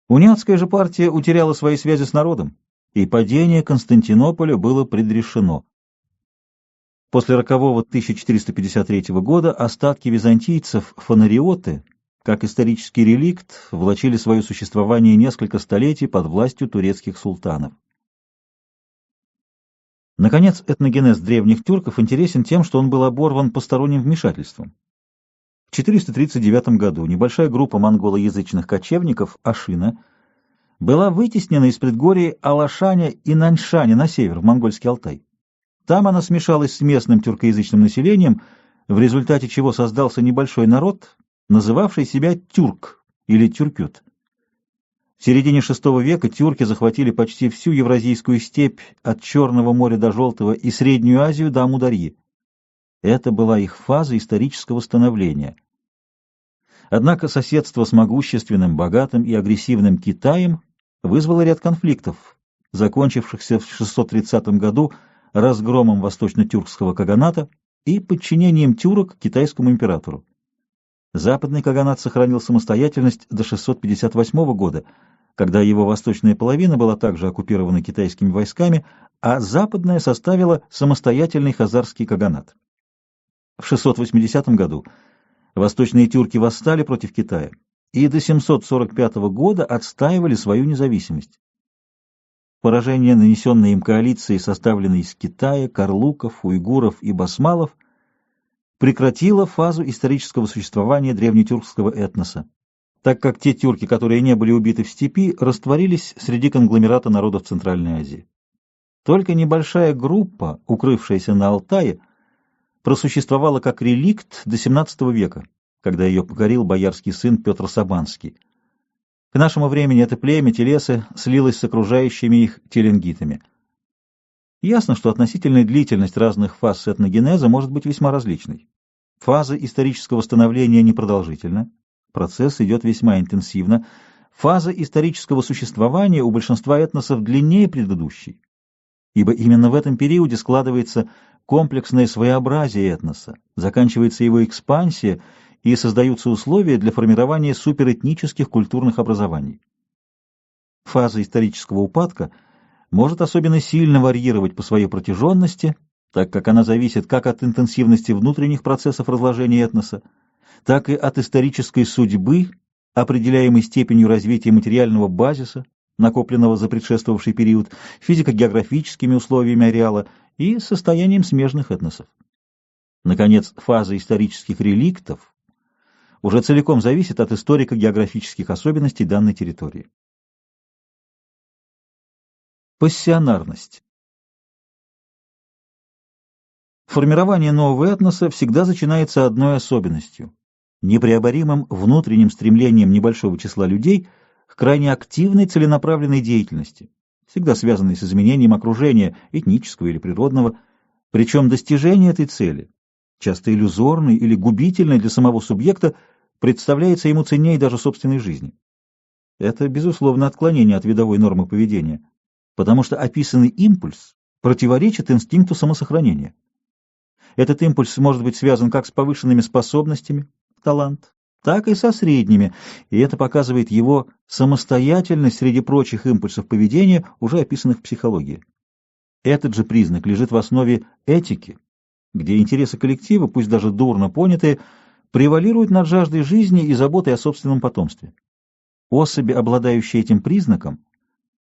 Униатская же партия утеряла свои связи с народом, и падение Константинополя было предрешено. После рокового 1453 года остатки византийцев, фонариоты, как исторический реликт, влачили свое существование несколько столетий под властью турецких султанов. Наконец, этногенез древних тюрков интересен тем, что он был оборван посторонним вмешательством. В 439 году небольшая группа монголоязычных кочевников Ашина была вытеснена из предгорий Алашаня и Наньшаня на север, в монгольский Алтай. Там она смешалась с местным тюркоязычным населением, в результате чего создался небольшой народ, называвший себя тюрк или тюркют. В середине VI века тюрки захватили почти всю Евразийскую степь от Черного моря до Желтого и Среднюю Азию до Амударьи. Это была их фаза исторического становления. Однако соседство с могущественным, богатым и агрессивным Китаем вызвало ряд конфликтов, закончившихся в 630 году разгромом восточно-тюркского каганата и подчинением тюрок китайскому императору. Западный каганат сохранил самостоятельность до 658 года, когда его восточная половина была также оккупирована китайскими войсками, а западная составила самостоятельный хазарский каганат. В 680 году восточные тюрки восстали против Китая и до 745 года отстаивали свою независимость. Поражение, нанесенное им коалицией, составленной из Китая, карлуков, уйгуров и басмалов, прекратило фазу исторического существования древнетюркского этноса, так как те тюрки, которые не были убиты в степи, растворились среди конгломерата народов Центральной Азии. Только небольшая группа, укрывшаяся на Алтае, просуществовала как реликт до XVII века, когда ее покорил боярский сын Петр Сабанский. К нашему времени это племя Телесы слилось с окружающими их теленгитами. Ясно, что относительная длительность разных фаз этногенеза может быть весьма различной. Фаза исторического становления непродолжительна, процесс идет весьма интенсивно. Фаза исторического существования у большинства этносов длиннее предыдущей, ибо именно в этом периоде складывается комплексное своеобразие этноса, заканчивается его экспансия и создаются условия для формирования суперэтнических культурных образований. Фаза исторического упадка может особенно сильно варьировать по своей протяженности, так как она зависит как от интенсивности внутренних процессов разложения этноса, так и от исторической судьбы, определяемой степенью развития материального базиса, накопленного за предшествовавший период, физико-географическими условиями ареала и состоянием смежных этносов. Наконец, фаза исторических реликтов уже целиком зависит от историко-географических особенностей данной территории. Пассионарность. Формирование нового этноса всегда начинается одной особенностью – непреоборимым внутренним стремлением небольшого числа людей к крайне активной целенаправленной деятельности, всегда связанной с изменением окружения, этнического или природного, причем достижение этой цели, часто иллюзорной или губительной для самого субъекта, представляется ему ценнее даже собственной жизни. Это, безусловно, отклонение от видовой нормы поведения, потому что описанный импульс противоречит инстинкту самосохранения. Этот импульс может быть связан как с повышенными способностями, талант, так и со средними, и это показывает его самостоятельность среди прочих импульсов поведения, уже описанных в психологии. Этот же признак лежит в основе этики, где интересы коллектива, пусть даже дурно понятые, превалируют над жаждой жизни и заботой о собственном потомстве. Особи, обладающие этим признаком,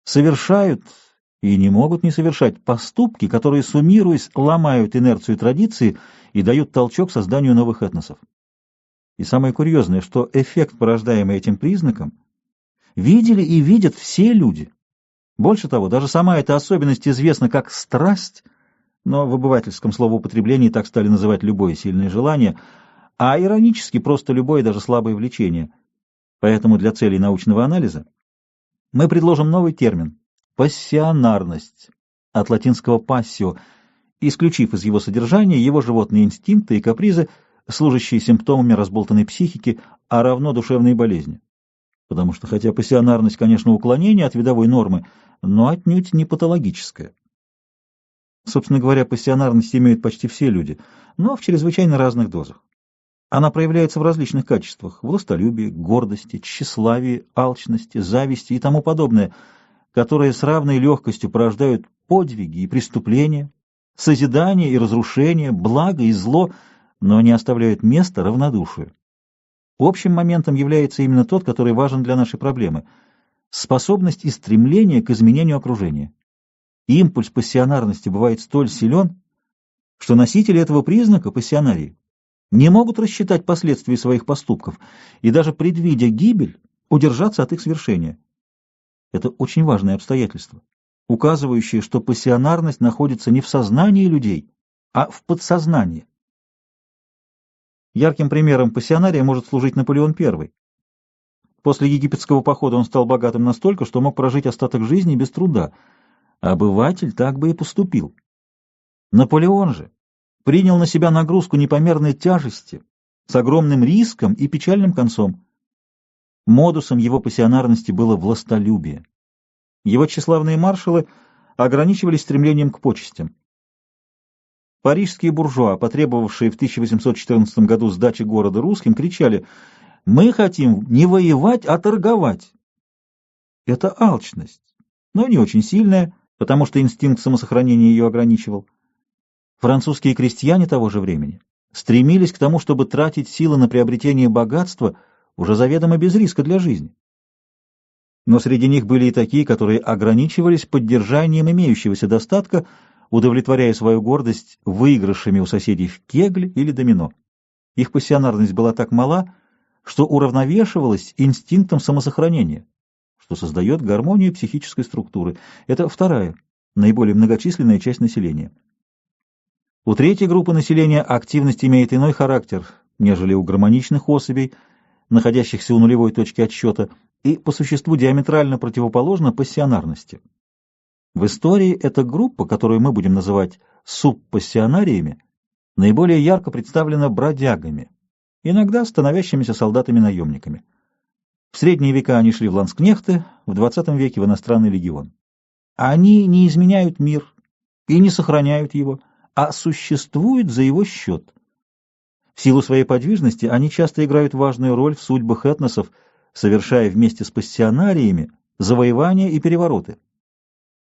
совершают и не могут не совершать поступки, которые, суммируясь, ломают инерцию традиции и дают толчок созданию новых этносов. И самое курьезное, что эффект, порождаемый этим признаком, видели и видят все люди. Больше того, даже сама эта особенность известна как страсть, но в обывательском словоупотреблении так стали называть любое сильное желание, а иронически просто любое, даже слабое влечение. Поэтому для целей научного анализа мы предложим новый термин — пассионарность, от латинского passio, исключив из его содержания его животные инстинкты и капризы, служащие симптомами разболтанной психики, а равно душевные болезни. Потому что, хотя пассионарность, конечно, уклонение от видовой нормы, но отнюдь не патологическое. Собственно говоря, пассионарность имеют почти все люди, но в чрезвычайно разных дозах. Она проявляется в различных качествах — властолюбии, гордости, тщеславии, алчности, зависти и тому подобное, которые с равной легкостью порождают подвиги и преступления, созидание и разрушение, благо и зло, но не оставляют места равнодушию. Общим моментом является именно тот, который важен для нашей проблемы — способность и стремление к изменению окружения. Импульс пассионарности бывает столь силен, что носители этого признака, пассионарии, не могут рассчитать последствий своих поступков и даже предвидя гибель, удержаться от их свершения. Это очень важное обстоятельство, указывающее, что пассионарность находится не в сознании людей, а в подсознании. Ярким примером пассионария может служить Наполеон I. После египетского похода он стал богатым настолько, что мог прожить остаток жизни без труда. Обыватель так бы и поступил. Наполеон же принял на себя нагрузку непомерной тяжести с огромным риском и печальным концом. Модусом его пассионарности было властолюбие. Его тщеславные маршалы ограничивались стремлением к почестям. Парижские буржуа, потребовавшие в 1814 году сдачи города русским, кричали: «Мы хотим не воевать, а торговать». Это алчность, но не очень сильная, потому что инстинкт самосохранения ее ограничивал. Французские крестьяне того же времени стремились к тому, чтобы тратить силы на приобретение богатства уже заведомо без риска для жизни. Но среди них были и такие, которые ограничивались поддержанием имеющегося достатка, удовлетворяя свою гордость выигрышами у соседей в кегль или домино. Их пассионарность была так мала, что уравновешивалась инстинктом самосохранения, что создает гармонию психической структуры. Это вторая, наиболее многочисленная часть населения. У третьей группы населения активность имеет иной характер, нежели у гармоничных особей, находящихся у нулевой точки отсчета, и по существу диаметрально противоположна пассионарности. В истории эта группа, которую мы будем называть субпассионариями, наиболее ярко представлена бродягами, иногда становящимися солдатами-наемниками. В средние века они шли в ланскнехты, в XX веке в иностранный легион. Они не изменяют мир и не сохраняют его, а существуют за его счет. В силу своей подвижности они часто играют важную роль в судьбах этносов, совершая вместе с пассионариями завоевания и перевороты.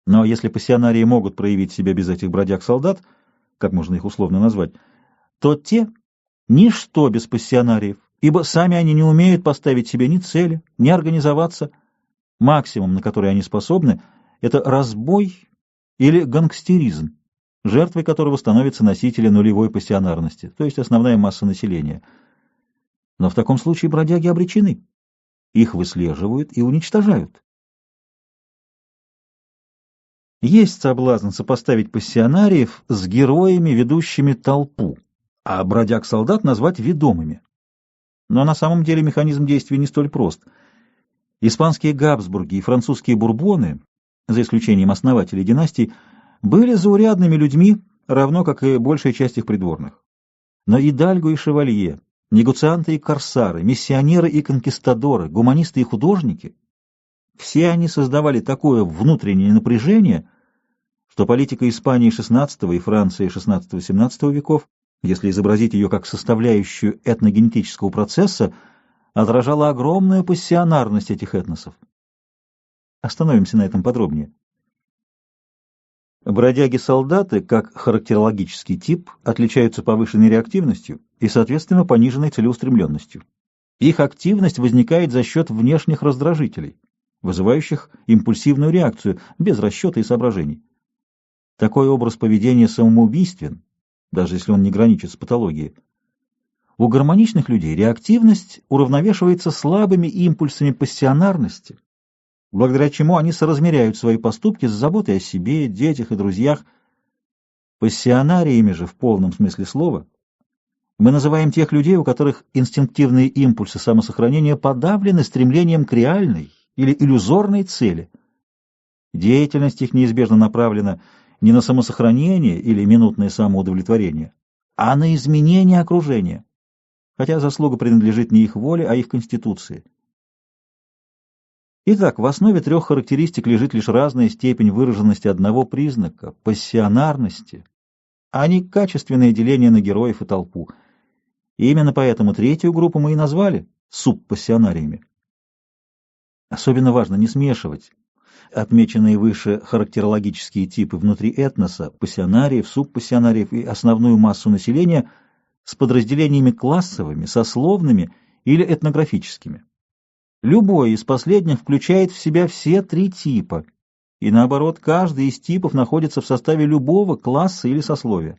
Но если пассионарии могут проявить себя без этих бродяг-солдат, как можно их условно назвать, то те — ничто без пассионариев, ибо сами они не умеют поставить себе ни цели, ни организоваться. Максимум, на который они способны, — это разбой или гангстеризм, жертвой которого становятся носители нулевой пассионарности, то есть основная масса населения. Но в таком случае бродяги обречены. Их выслеживают и уничтожают. Есть соблазн сопоставить пассионариев с героями, ведущими толпу, а бродяг-солдат назвать ведомыми. Но на самом деле механизм действия не столь прост. Испанские Габсбурги и французские Бурбоны, за исключением основателей династий, были заурядными людьми, равно как и большая часть их придворных. Но идальго и шевалье, негоцианты и корсары, миссионеры и конкистадоры, гуманисты и художники — все они создавали такое внутреннее напряжение, что политика Испании XVI и Франции XVI-XVII веков, если изобразить ее как составляющую этногенетического процесса, отражала огромную пассионарность этих этносов. Остановимся на этом подробнее. Бродяги-солдаты, как характерологический тип, отличаются повышенной реактивностью и, соответственно, пониженной целеустремленностью. Их активность возникает за счет внешних раздражителей, вызывающих импульсивную реакцию, без расчета и соображений. Такой образ поведения самоубийствен, даже если он не граничит с патологией. У гармоничных людей реактивность уравновешивается слабыми импульсами пассионарности, благодаря чему они соразмеряют свои поступки с заботой о себе, детях и друзьях. Пассионариями же, в полном смысле слова, мы называем тех людей, у которых инстинктивные импульсы самосохранения подавлены стремлением к реальной или иллюзорной цели. Деятельность их неизбежно направлена не на самосохранение или минутное самоудовлетворение, а на изменение окружения, хотя заслуга принадлежит не их воле, а их конституции. Итак, в основе трех характеристик лежит лишь разная степень выраженности одного признака — пассионарности, а не качественное деление на героев и толпу. И именно поэтому третью группу мы и назвали субпассионариями. Особенно важно не смешивать отмеченные выше характерологические типы внутри этноса, пассионариев, субпассионариев и основную массу населения с подразделениями классовыми, сословными или этнографическими. Любой из последних включает в себя все три типа, и наоборот, каждый из типов находится в составе любого класса или сословия.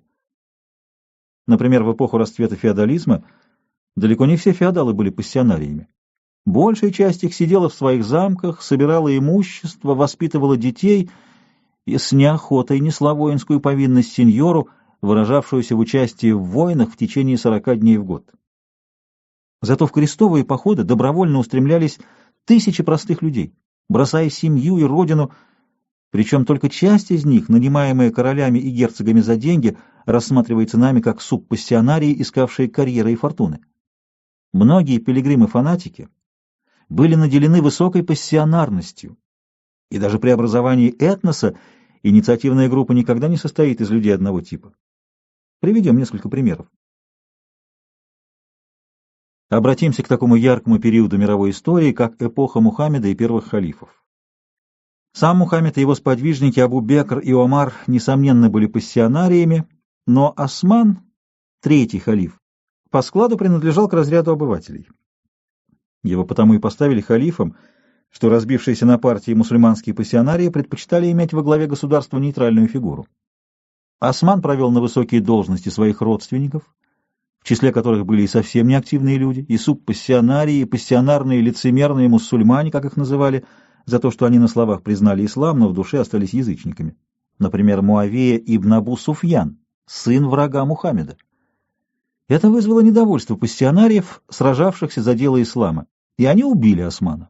Например, в эпоху расцвета феодализма далеко не все феодалы были пассионариями. Большая часть их сидела в своих замках, собирала имущество, воспитывала детей и с неохотой несла воинскую повинность сеньору, выражавшуюся в участии в войнах в течение 40 дней в год. Зато в крестовые походы добровольно устремлялись тысячи простых людей, бросая семью и родину, причем только часть из них, нанимаемая королями и герцогами за деньги, рассматривается нами как субпассионарии, искавшие карьеры и фортуны. Многие пилигримы-фанатики были наделены высокой пассионарностью, и даже при образовании этноса инициативная группа никогда не состоит из людей одного типа. Приведем несколько примеров. Обратимся к такому яркому периоду мировой истории, как эпоха Мухаммеда и первых халифов. Сам Мухаммед и его сподвижники Абу Бекр и Омар, несомненно, были пассионариями, но Осман, третий халиф, по складу принадлежал к разряду обывателей. Его потому и поставили халифом, что разбившиеся на партии мусульманские пассионарии предпочитали иметь во главе государства нейтральную фигуру. Осман провел на высокие должности своих родственников, в числе которых были и совсем неактивные люди, и субпассионарии, и пассионарные лицемерные мусульмане, как их называли, за то, что они на словах признали ислам, но в душе остались язычниками. Например, Муавия ибн Абу Суфьян, сын врага Мухаммеда. Это вызвало недовольство пассионариев, сражавшихся за дело ислама, и они убили Османа.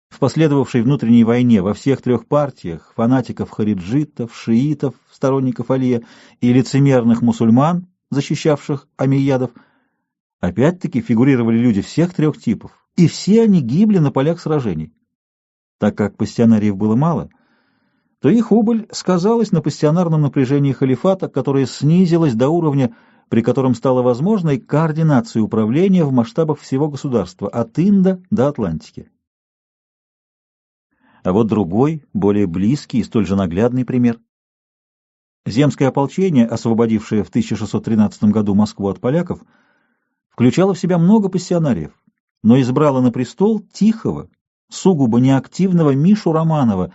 В последовавшей внутренней войне во всех трех партиях фанатиков хариджитов, шиитов, сторонников Алия и лицемерных мусульман, защищавших амийядов, опять-таки фигурировали люди всех трех типов, и все они гибли на полях сражений. Так как пассионариев было мало, то их убыль сказалась на пассионарном напряжении халифата, которое снизилось до уровня, при котором стало возможной координация управления в масштабах всего государства, от Инда до Атлантики. А вот другой, более близкий и столь же наглядный пример. Земское ополчение, освободившее в 1613 году Москву от поляков, включало в себя много пассионариев, но избрало на престол тихого, сугубо неактивного Мишу Романова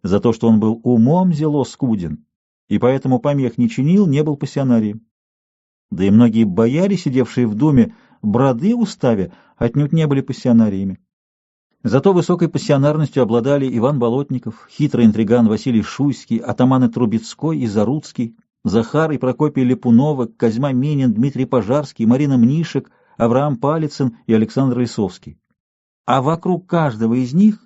за то, что он был умом зело скуден, и поэтому помех не чинил, не был пассионарием. Да и многие бояре, сидевшие в думе, броды уставе, отнюдь не были пассионариями. Зато высокой пассионарностью обладали Иван Болотников, хитрый интриган Василий Шуйский, атаманы Трубецкой и Заруцкий, Захар и Прокопий Липунова, Козьма Минин, Дмитрий Пожарский, Марина Мнишек, Авраам Палицын и Александр Лисовский. А вокруг каждого из них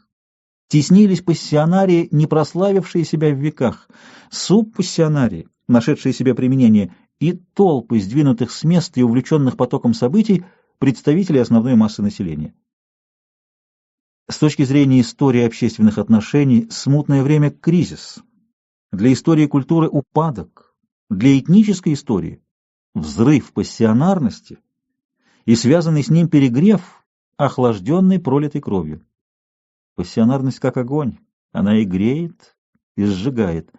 теснились пассионарии, не прославившие себя в веках, субпассионарии, нашедшие себе применение, и толпы, сдвинутых с мест и увлеченных потоком событий, представителей основной массы населения. С точки зрения истории общественных отношений, смутное время — кризис. Для истории культуры — упадок. Для этнической истории — взрыв пассионарности и связанный с ним перегрев, охлажденный пролитой кровью. Пассионарность как огонь. Она и греет, и сжигает.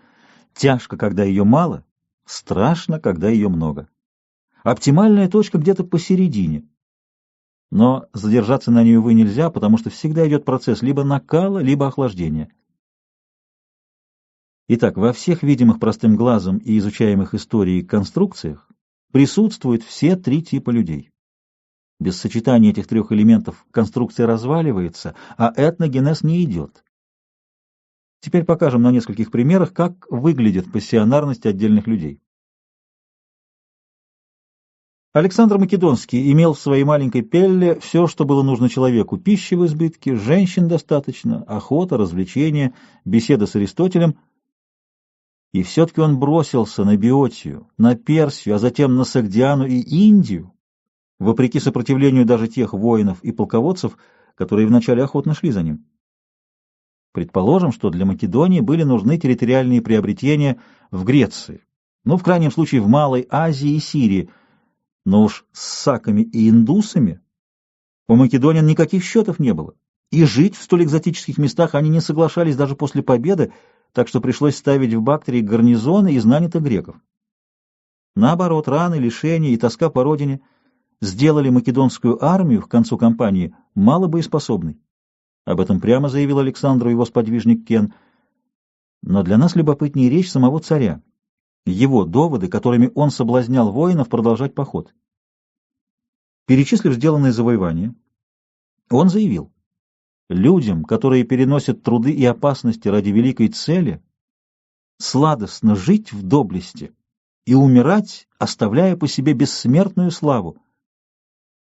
Тяжко, когда ее мало, страшно, когда ее много. Оптимальная точка где-то посередине. Но задержаться на ней, увы, нельзя, потому что всегда идет процесс либо накала, либо охлаждения. Итак, во всех видимых простым глазом и изучаемых историей конструкциях присутствуют все три типа людей. Без сочетания этих трех элементов конструкция разваливается, а этногенез не идет. Теперь покажем на нескольких примерах, как выглядит пассионарность отдельных людей. Александр Македонский имел в своей маленькой Пелле все, что было нужно человеку: пищи в избытке, женщин достаточно, охота, развлечения, беседа с Аристотелем. И все-таки он бросился на Биотию, на Персию, а затем на Согдиану и Индию, вопреки сопротивлению даже тех воинов и полководцев, которые вначале охотно шли за ним. Предположим, что для Македонии были нужны территориальные приобретения в Греции, ну, в крайнем случае, в Малой Азии и Сирии, но уж с саками и индусами у македонян никаких счетов не было, и жить в столь экзотических местах они не соглашались даже после победы, так что пришлось ставить в Бактрии гарнизоны из нанятых греков. Наоборот, раны, лишения и тоска по родине сделали македонскую армию к концу кампании малобоеспособной. Об этом прямо заявил Александру его сподвижник Кен. Но для нас любопытнее речь самого царя, его доводы, которыми он соблазнял воинов продолжать поход. Перечислив сделанные завоевания, он заявил: людям, которые переносят труды и опасности ради великой цели, сладостно жить в доблести и умирать, оставляя по себе бессмертную славу.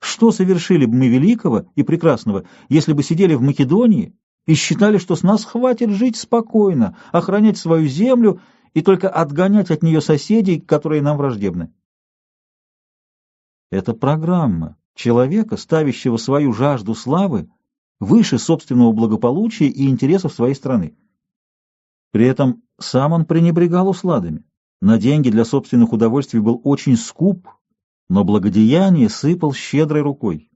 Что совершили бы мы великого и прекрасного, если бы сидели в Македонии и считали, что с нас хватит жить спокойно, охранять свою землю и только отгонять от нее соседей, которые нам враждебны? Это программа человека, ставящего свою жажду славы выше собственного благополучия и интересов своей страны. При этом сам он пренебрегал усладами, на деньги для собственных удовольствий был очень скуп, но благодеяние сыпал щедрой рукой.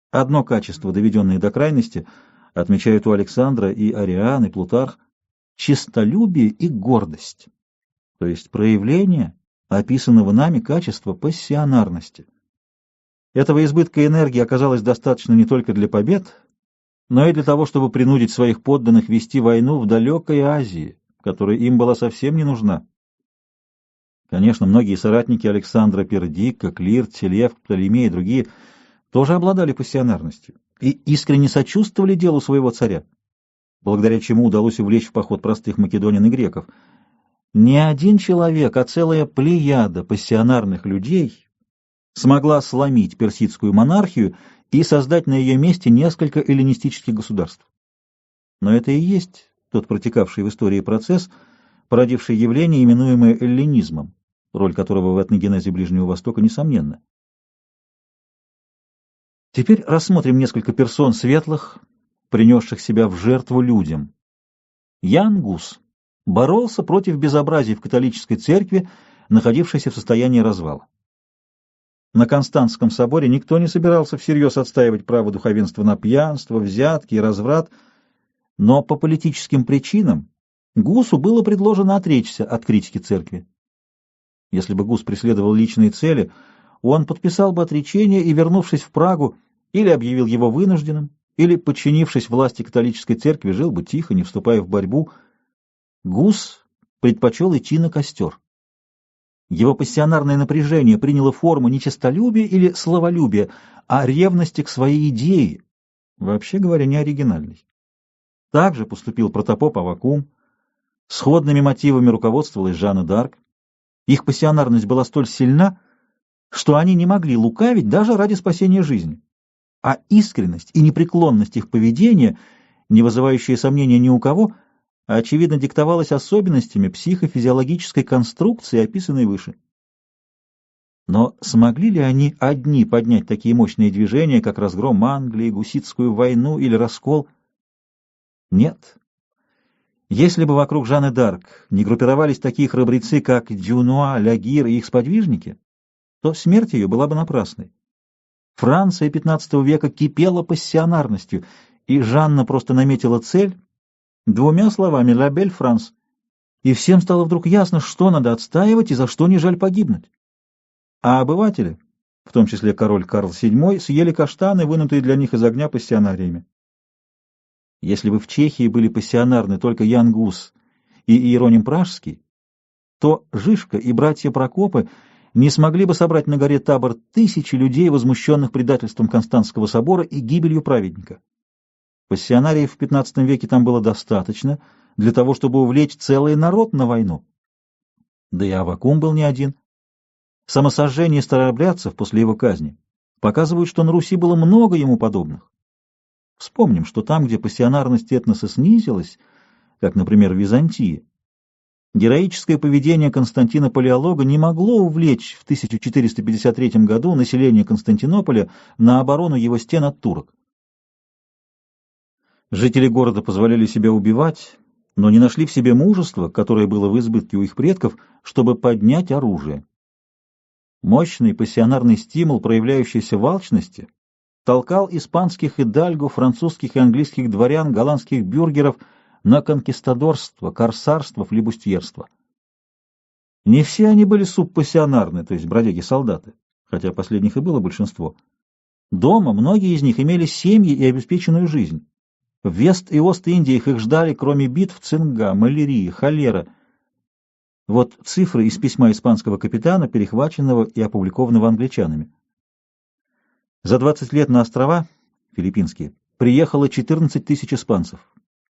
Одно качество, доведенное до крайности, отмечают у Александра и Ариан, и Плутарх: честолюбие и гордость, то есть проявление описанного нами качества пассионарности. Этого избытка энергии оказалось достаточно не только для побед, но и для того, чтобы принудить своих подданных вести войну в далекой Азии, которая им была совсем не нужна. Конечно, многие соратники Александра, Пердикка, Клир, Телев, Птолемей и другие тоже обладали пассионарностью и искренне сочувствовали делу своего царя, благодаря чему удалось увлечь в поход простых македонян и греков. Не один человек, а целая плеяда пассионарных людей смогла сломить персидскую монархию и создать на ее месте несколько эллинистических государств. Но это и есть тот протекавший в истории процесс, породивший явление, именуемое эллинизмом, роль которого в этногенезе Ближнего Востока несомненна. Теперь рассмотрим несколько персон светлых, принесших себя в жертву людям. Ян Гус боролся против безобразий в католической церкви, находившейся в состоянии развала. На Константском соборе никто не собирался всерьез отстаивать право духовенства на пьянство, взятки и разврат, но по политическим причинам Гусу было предложено отречься от критики церкви. Если бы Гус преследовал личные цели, он подписал бы отречение и, вернувшись в Прагу, или объявил его вынужденным, или, подчинившись власти католической церкви, жил бы тихо, не вступая в борьбу. Гус предпочел идти на костер. Его пассионарное напряжение приняло форму не честолюбия или славолюбия, а ревности к своей идее, вообще говоря, не оригинальной. Так же поступил протопоп Аввакум. Сходными мотивами руководствовалась Жанна д'Арк. Их пассионарность была столь сильна, что они не могли лукавить даже ради спасения жизни. А искренность и непреклонность их поведения, не вызывающие сомнения ни у кого, очевидно диктовалась особенностями психофизиологической конструкции, описанной выше. Но смогли ли они одни поднять такие мощные движения, как разгром Англии, Гуситскую войну или раскол? Нет. Если бы вокруг Жанны д'Арк не группировались такие храбрецы, как Дюнуа, Лягир и их сподвижники, то смерть ее была бы напрасной. Франция XV века кипела пассионарностью, и Жанна просто наметила цель двумя словами «La belle France», и всем стало вдруг ясно, что надо отстаивать и за что не жаль погибнуть. А обыватели, в том числе король Карл VII, съели каштаны, вынутые для них из огня пассионариями. Если бы в Чехии были пассионарны только Ян Гус и Иероним Пражский, то Жишка и братья Прокопы не смогли бы собрать на горе Табор тысячи людей, возмущенных предательством Константского собора и гибелью праведника. Пассионариев в XV веке там было достаточно для того, чтобы увлечь целый народ на войну. Да и Аввакум был не один. Самосожжение старообрядцев после его казни показывают, что на Руси было много ему подобных. Вспомним, что там, где пассионарность этноса снизилась, как, например, в Византии, героическое поведение Константина Палеолога не могло увлечь в 1453 году население Константинополя на оборону его стен от турок. Жители города позволяли себя убивать, но не нашли в себе мужества, которое было в избытке у их предков, чтобы поднять оружие. Мощный пассионарный стимул, проявляющийся в алчности, толкал испанских идальго, французских и английских дворян, голландских бюргеров на конкистадорство, корсарство, флибустьерство. Не все они были субпассионарны, то есть бродяги-солдаты, хотя последних и было большинство. Дома многие из них имели семьи и обеспеченную жизнь. В Вест- и Ост-Индиях их ждали, кроме битв, цинга, малярия, холера. Вот цифры из письма испанского капитана, перехваченного и опубликованного англичанами. За 20 лет на острова, филиппинские, приехало 14 тысяч испанцев.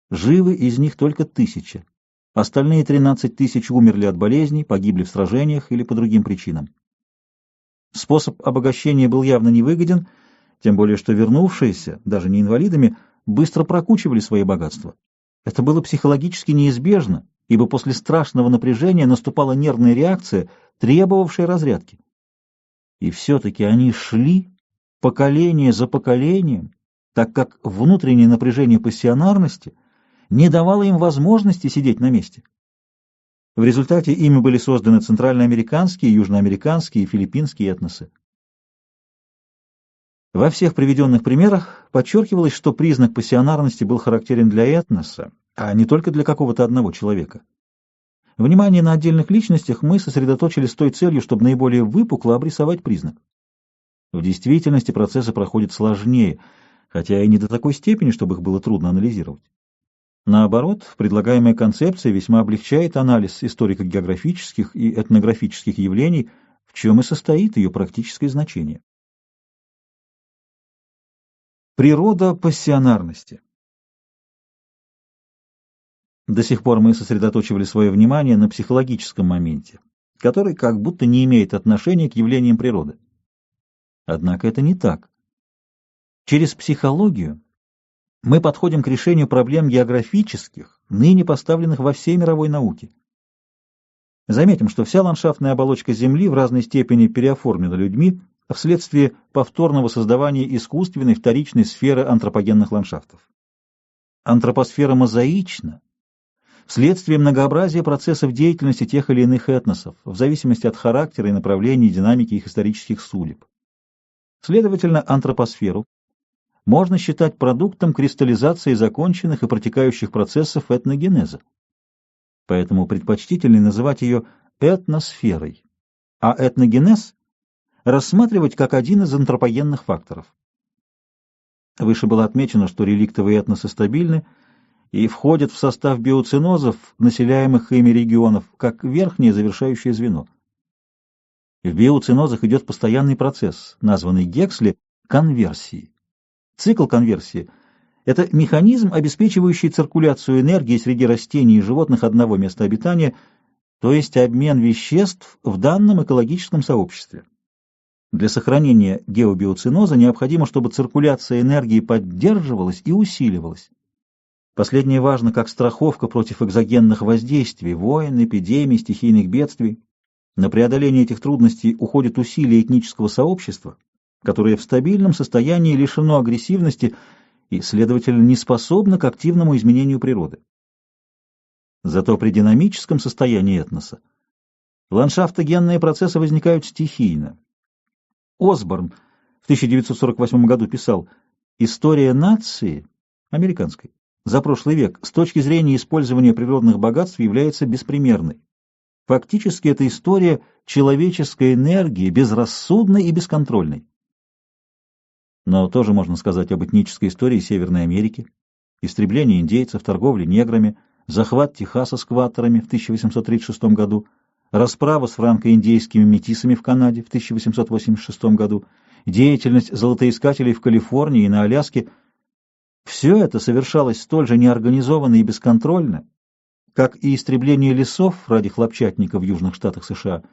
Живы из них только 1000. Остальные 13 тысяч умерли от болезней, погибли в сражениях или по другим причинам. Способ обогащения был явно невыгоден, тем более что вернувшиеся, даже не инвалидами, быстро прокучивали свои богатства. Это было психологически неизбежно, ибо после страшного напряжения наступала нервная реакция, требовавшая разрядки. И все-таки они шли поколение за поколением, так как внутреннее напряжение пассионарности не давало им возможности сидеть на месте. В результате ими были созданы центральноамериканские, южноамериканские и филиппинские этносы. Во всех приведенных примерах подчеркивалось, что признак пассионарности был характерен для этноса, а не только для какого-то одного человека. Внимание на отдельных личностях мы сосредоточили с той целью, чтобы наиболее выпукло обрисовать признак. В действительности процессы проходят сложнее, хотя и не до такой степени, чтобы их было трудно анализировать. Наоборот, предлагаемая концепция весьма облегчает анализ историко-географических и этнографических явлений, в чем и состоит ее практическое значение. Природа пассионарности. До сих пор мы сосредоточивали свое внимание на психологическом моменте, который как будто не имеет отношения к явлениям природы. Однако это не так. Через психологию мы подходим к решению проблем географических, ныне поставленных во всей мировой науке. Заметим, что вся ландшафтная оболочка Земли в разной степени переоформлена людьми вследствие повторного создавания искусственной вторичной сферы антропогенных ландшафтов. Антропосфера мозаична вследствие многообразия процессов деятельности тех или иных этносов, в зависимости от характера и направления динамики их исторических судеб. Следовательно, антропосферу можно считать продуктом кристаллизации законченных и протекающих процессов этногенеза. Поэтому предпочтительнее называть ее этносферой, а этногенез рассматривать как один из антропогенных факторов. Выше было отмечено, что реликтовые этносы стабильны и входят в состав биоценозов, населяемых ими регионов, как верхнее завершающее звено. В биоценозах идет постоянный процесс, названный Гексли конверсией. Цикл конверсии – это механизм, обеспечивающий циркуляцию энергии среди растений и животных одного места обитания, то есть обмен веществ в данном экологическом сообществе. Для сохранения геобиоценоза необходимо, чтобы циркуляция энергии поддерживалась и усиливалась. Последнее важно как страховка против экзогенных воздействий, войн, эпидемий, стихийных бедствий. На преодоление этих трудностей уходят усилия этнического сообщества, которое в стабильном состоянии лишено агрессивности и, следовательно, не способно к активному изменению природы. Зато при динамическом состоянии этноса ландшафтогенные процессы возникают стихийно. Осборн в 1948 году писал: «История нации, американской, за прошлый век с точки зрения использования природных богатств является беспримерной. Фактически это история человеческой энергии, безрассудной и бесконтрольной». Но тоже можно сказать об этнической истории Северной Америки: истребление индейцев, торговля неграми, захват Техаса скваттерами в 1836 году, расправа с франко-индейскими метисами в Канаде в 1886 году, деятельность золотоискателей в Калифорнии и на Аляске. Все это совершалось столь же неорганизованно и бесконтрольно, как и истребление лесов ради хлопчатника в южных штатах США,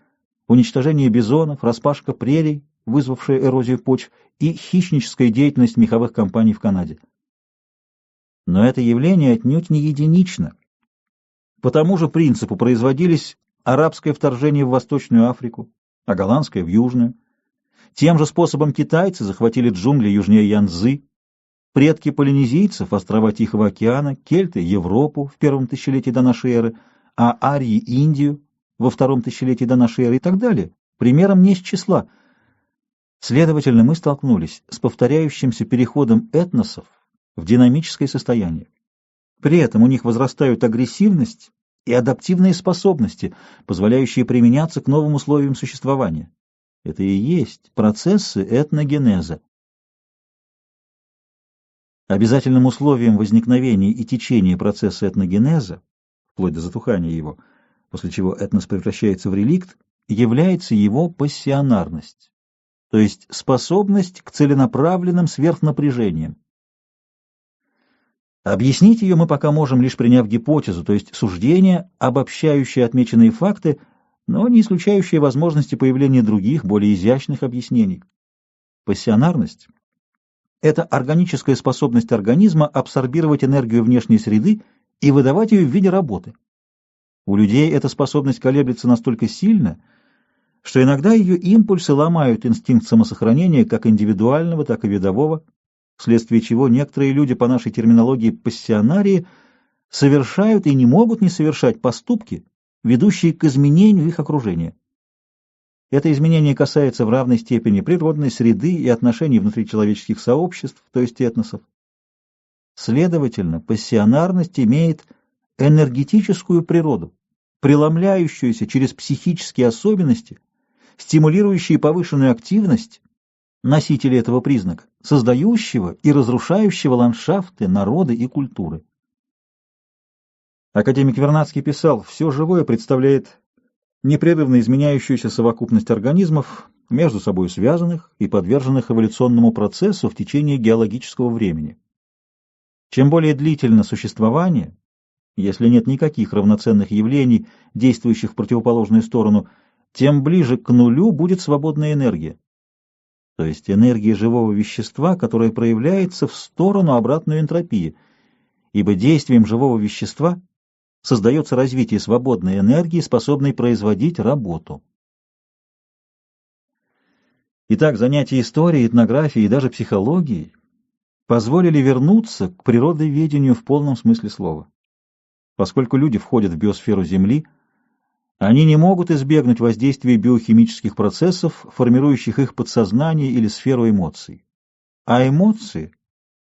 уничтожение бизонов, распашка прерий, вызвавшая эрозию почв, и хищническая деятельность меховых компаний в Канаде. Но это явление отнюдь не единично. По тому же принципу производились арабское вторжение в Восточную Африку, а голландское — в Южную. Тем же способом китайцы захватили джунгли южнее Янцзы, предки полинезийцев — острова Тихого океана, кельты — Европу в первом тысячелетии до нашей эры, а арии — Индию во втором тысячелетии до нашей эры и так далее. Примером не из числа. Следовательно, мы столкнулись с повторяющимся переходом этносов в динамическое состояние. При этом у них возрастают агрессивность и адаптивные способности, позволяющие применяться к новым условиям существования. Это и есть процессы этногенеза. Обязательным условием возникновения и течения процесса этногенеза, вплоть до затухания его, после чего этнос превращается в реликт, является его пассионарность, то есть способность к целенаправленным сверхнапряжениям. Объяснить ее мы пока можем, лишь приняв гипотезу, то есть суждение, обобщающее отмеченные факты, но не исключающее возможности появления других, более изящных объяснений. Пассионарность — это органическая способность организма абсорбировать энергию внешней среды и выдавать ее в виде работы. У людей эта способность колеблется настолько сильно, что иногда ее импульсы ломают инстинкт самосохранения как индивидуального, так и видового, вследствие чего некоторые люди по нашей терминологии пассионарии совершают и не могут не совершать поступки, ведущие к изменению их окружения. Это изменение касается в равной степени природной среды и отношений внутри человеческих сообществ, то есть этносов. Следовательно, пассионарность имеет энергетическую природу, преломляющуюся через психические особенности, стимулирующие повышенную активность носителей этого признака, создающего и разрушающего ландшафты, народы и культуры. Академик Вернадский писал: «Все живое представляет непрерывно изменяющуюся совокупность организмов, между собой связанных и подверженных эволюционному процессу в течение геологического времени. Чем более длительно существование, если нет никаких равноценных явлений, действующих в противоположную сторону, тем ближе к нулю будет свободная энергия, то есть энергия живого вещества, которая проявляется в сторону обратной энтропии, ибо действием живого вещества создается развитие свободной энергии, способной производить работу». Итак, занятия историей, этнографией и даже психологией позволили вернуться к природоведению в полном смысле слова. Поскольку люди входят в биосферу Земли, они не могут избегнуть воздействия биохимических процессов, формирующих их подсознание или сферу эмоций. А эмоции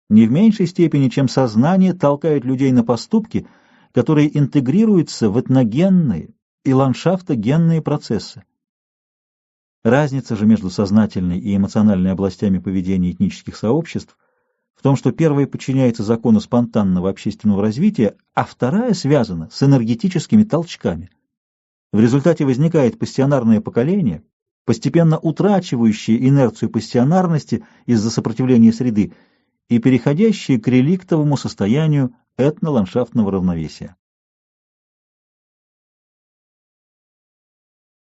не в меньшей степени, чем сознание, толкают людей на поступки, которые интегрируются в этногенные и ландшафтогенные процессы. Разница же между сознательной и эмоциональной областями поведения этнических сообществ в том, что первая подчиняется закону спонтанного общественного развития, а вторая связана с энергетическими толчками. В результате возникает пассионарное поколение, постепенно утрачивающее инерцию пассионарности из-за сопротивления среды и переходящее к реликтовому состоянию этноландшафтного равновесия.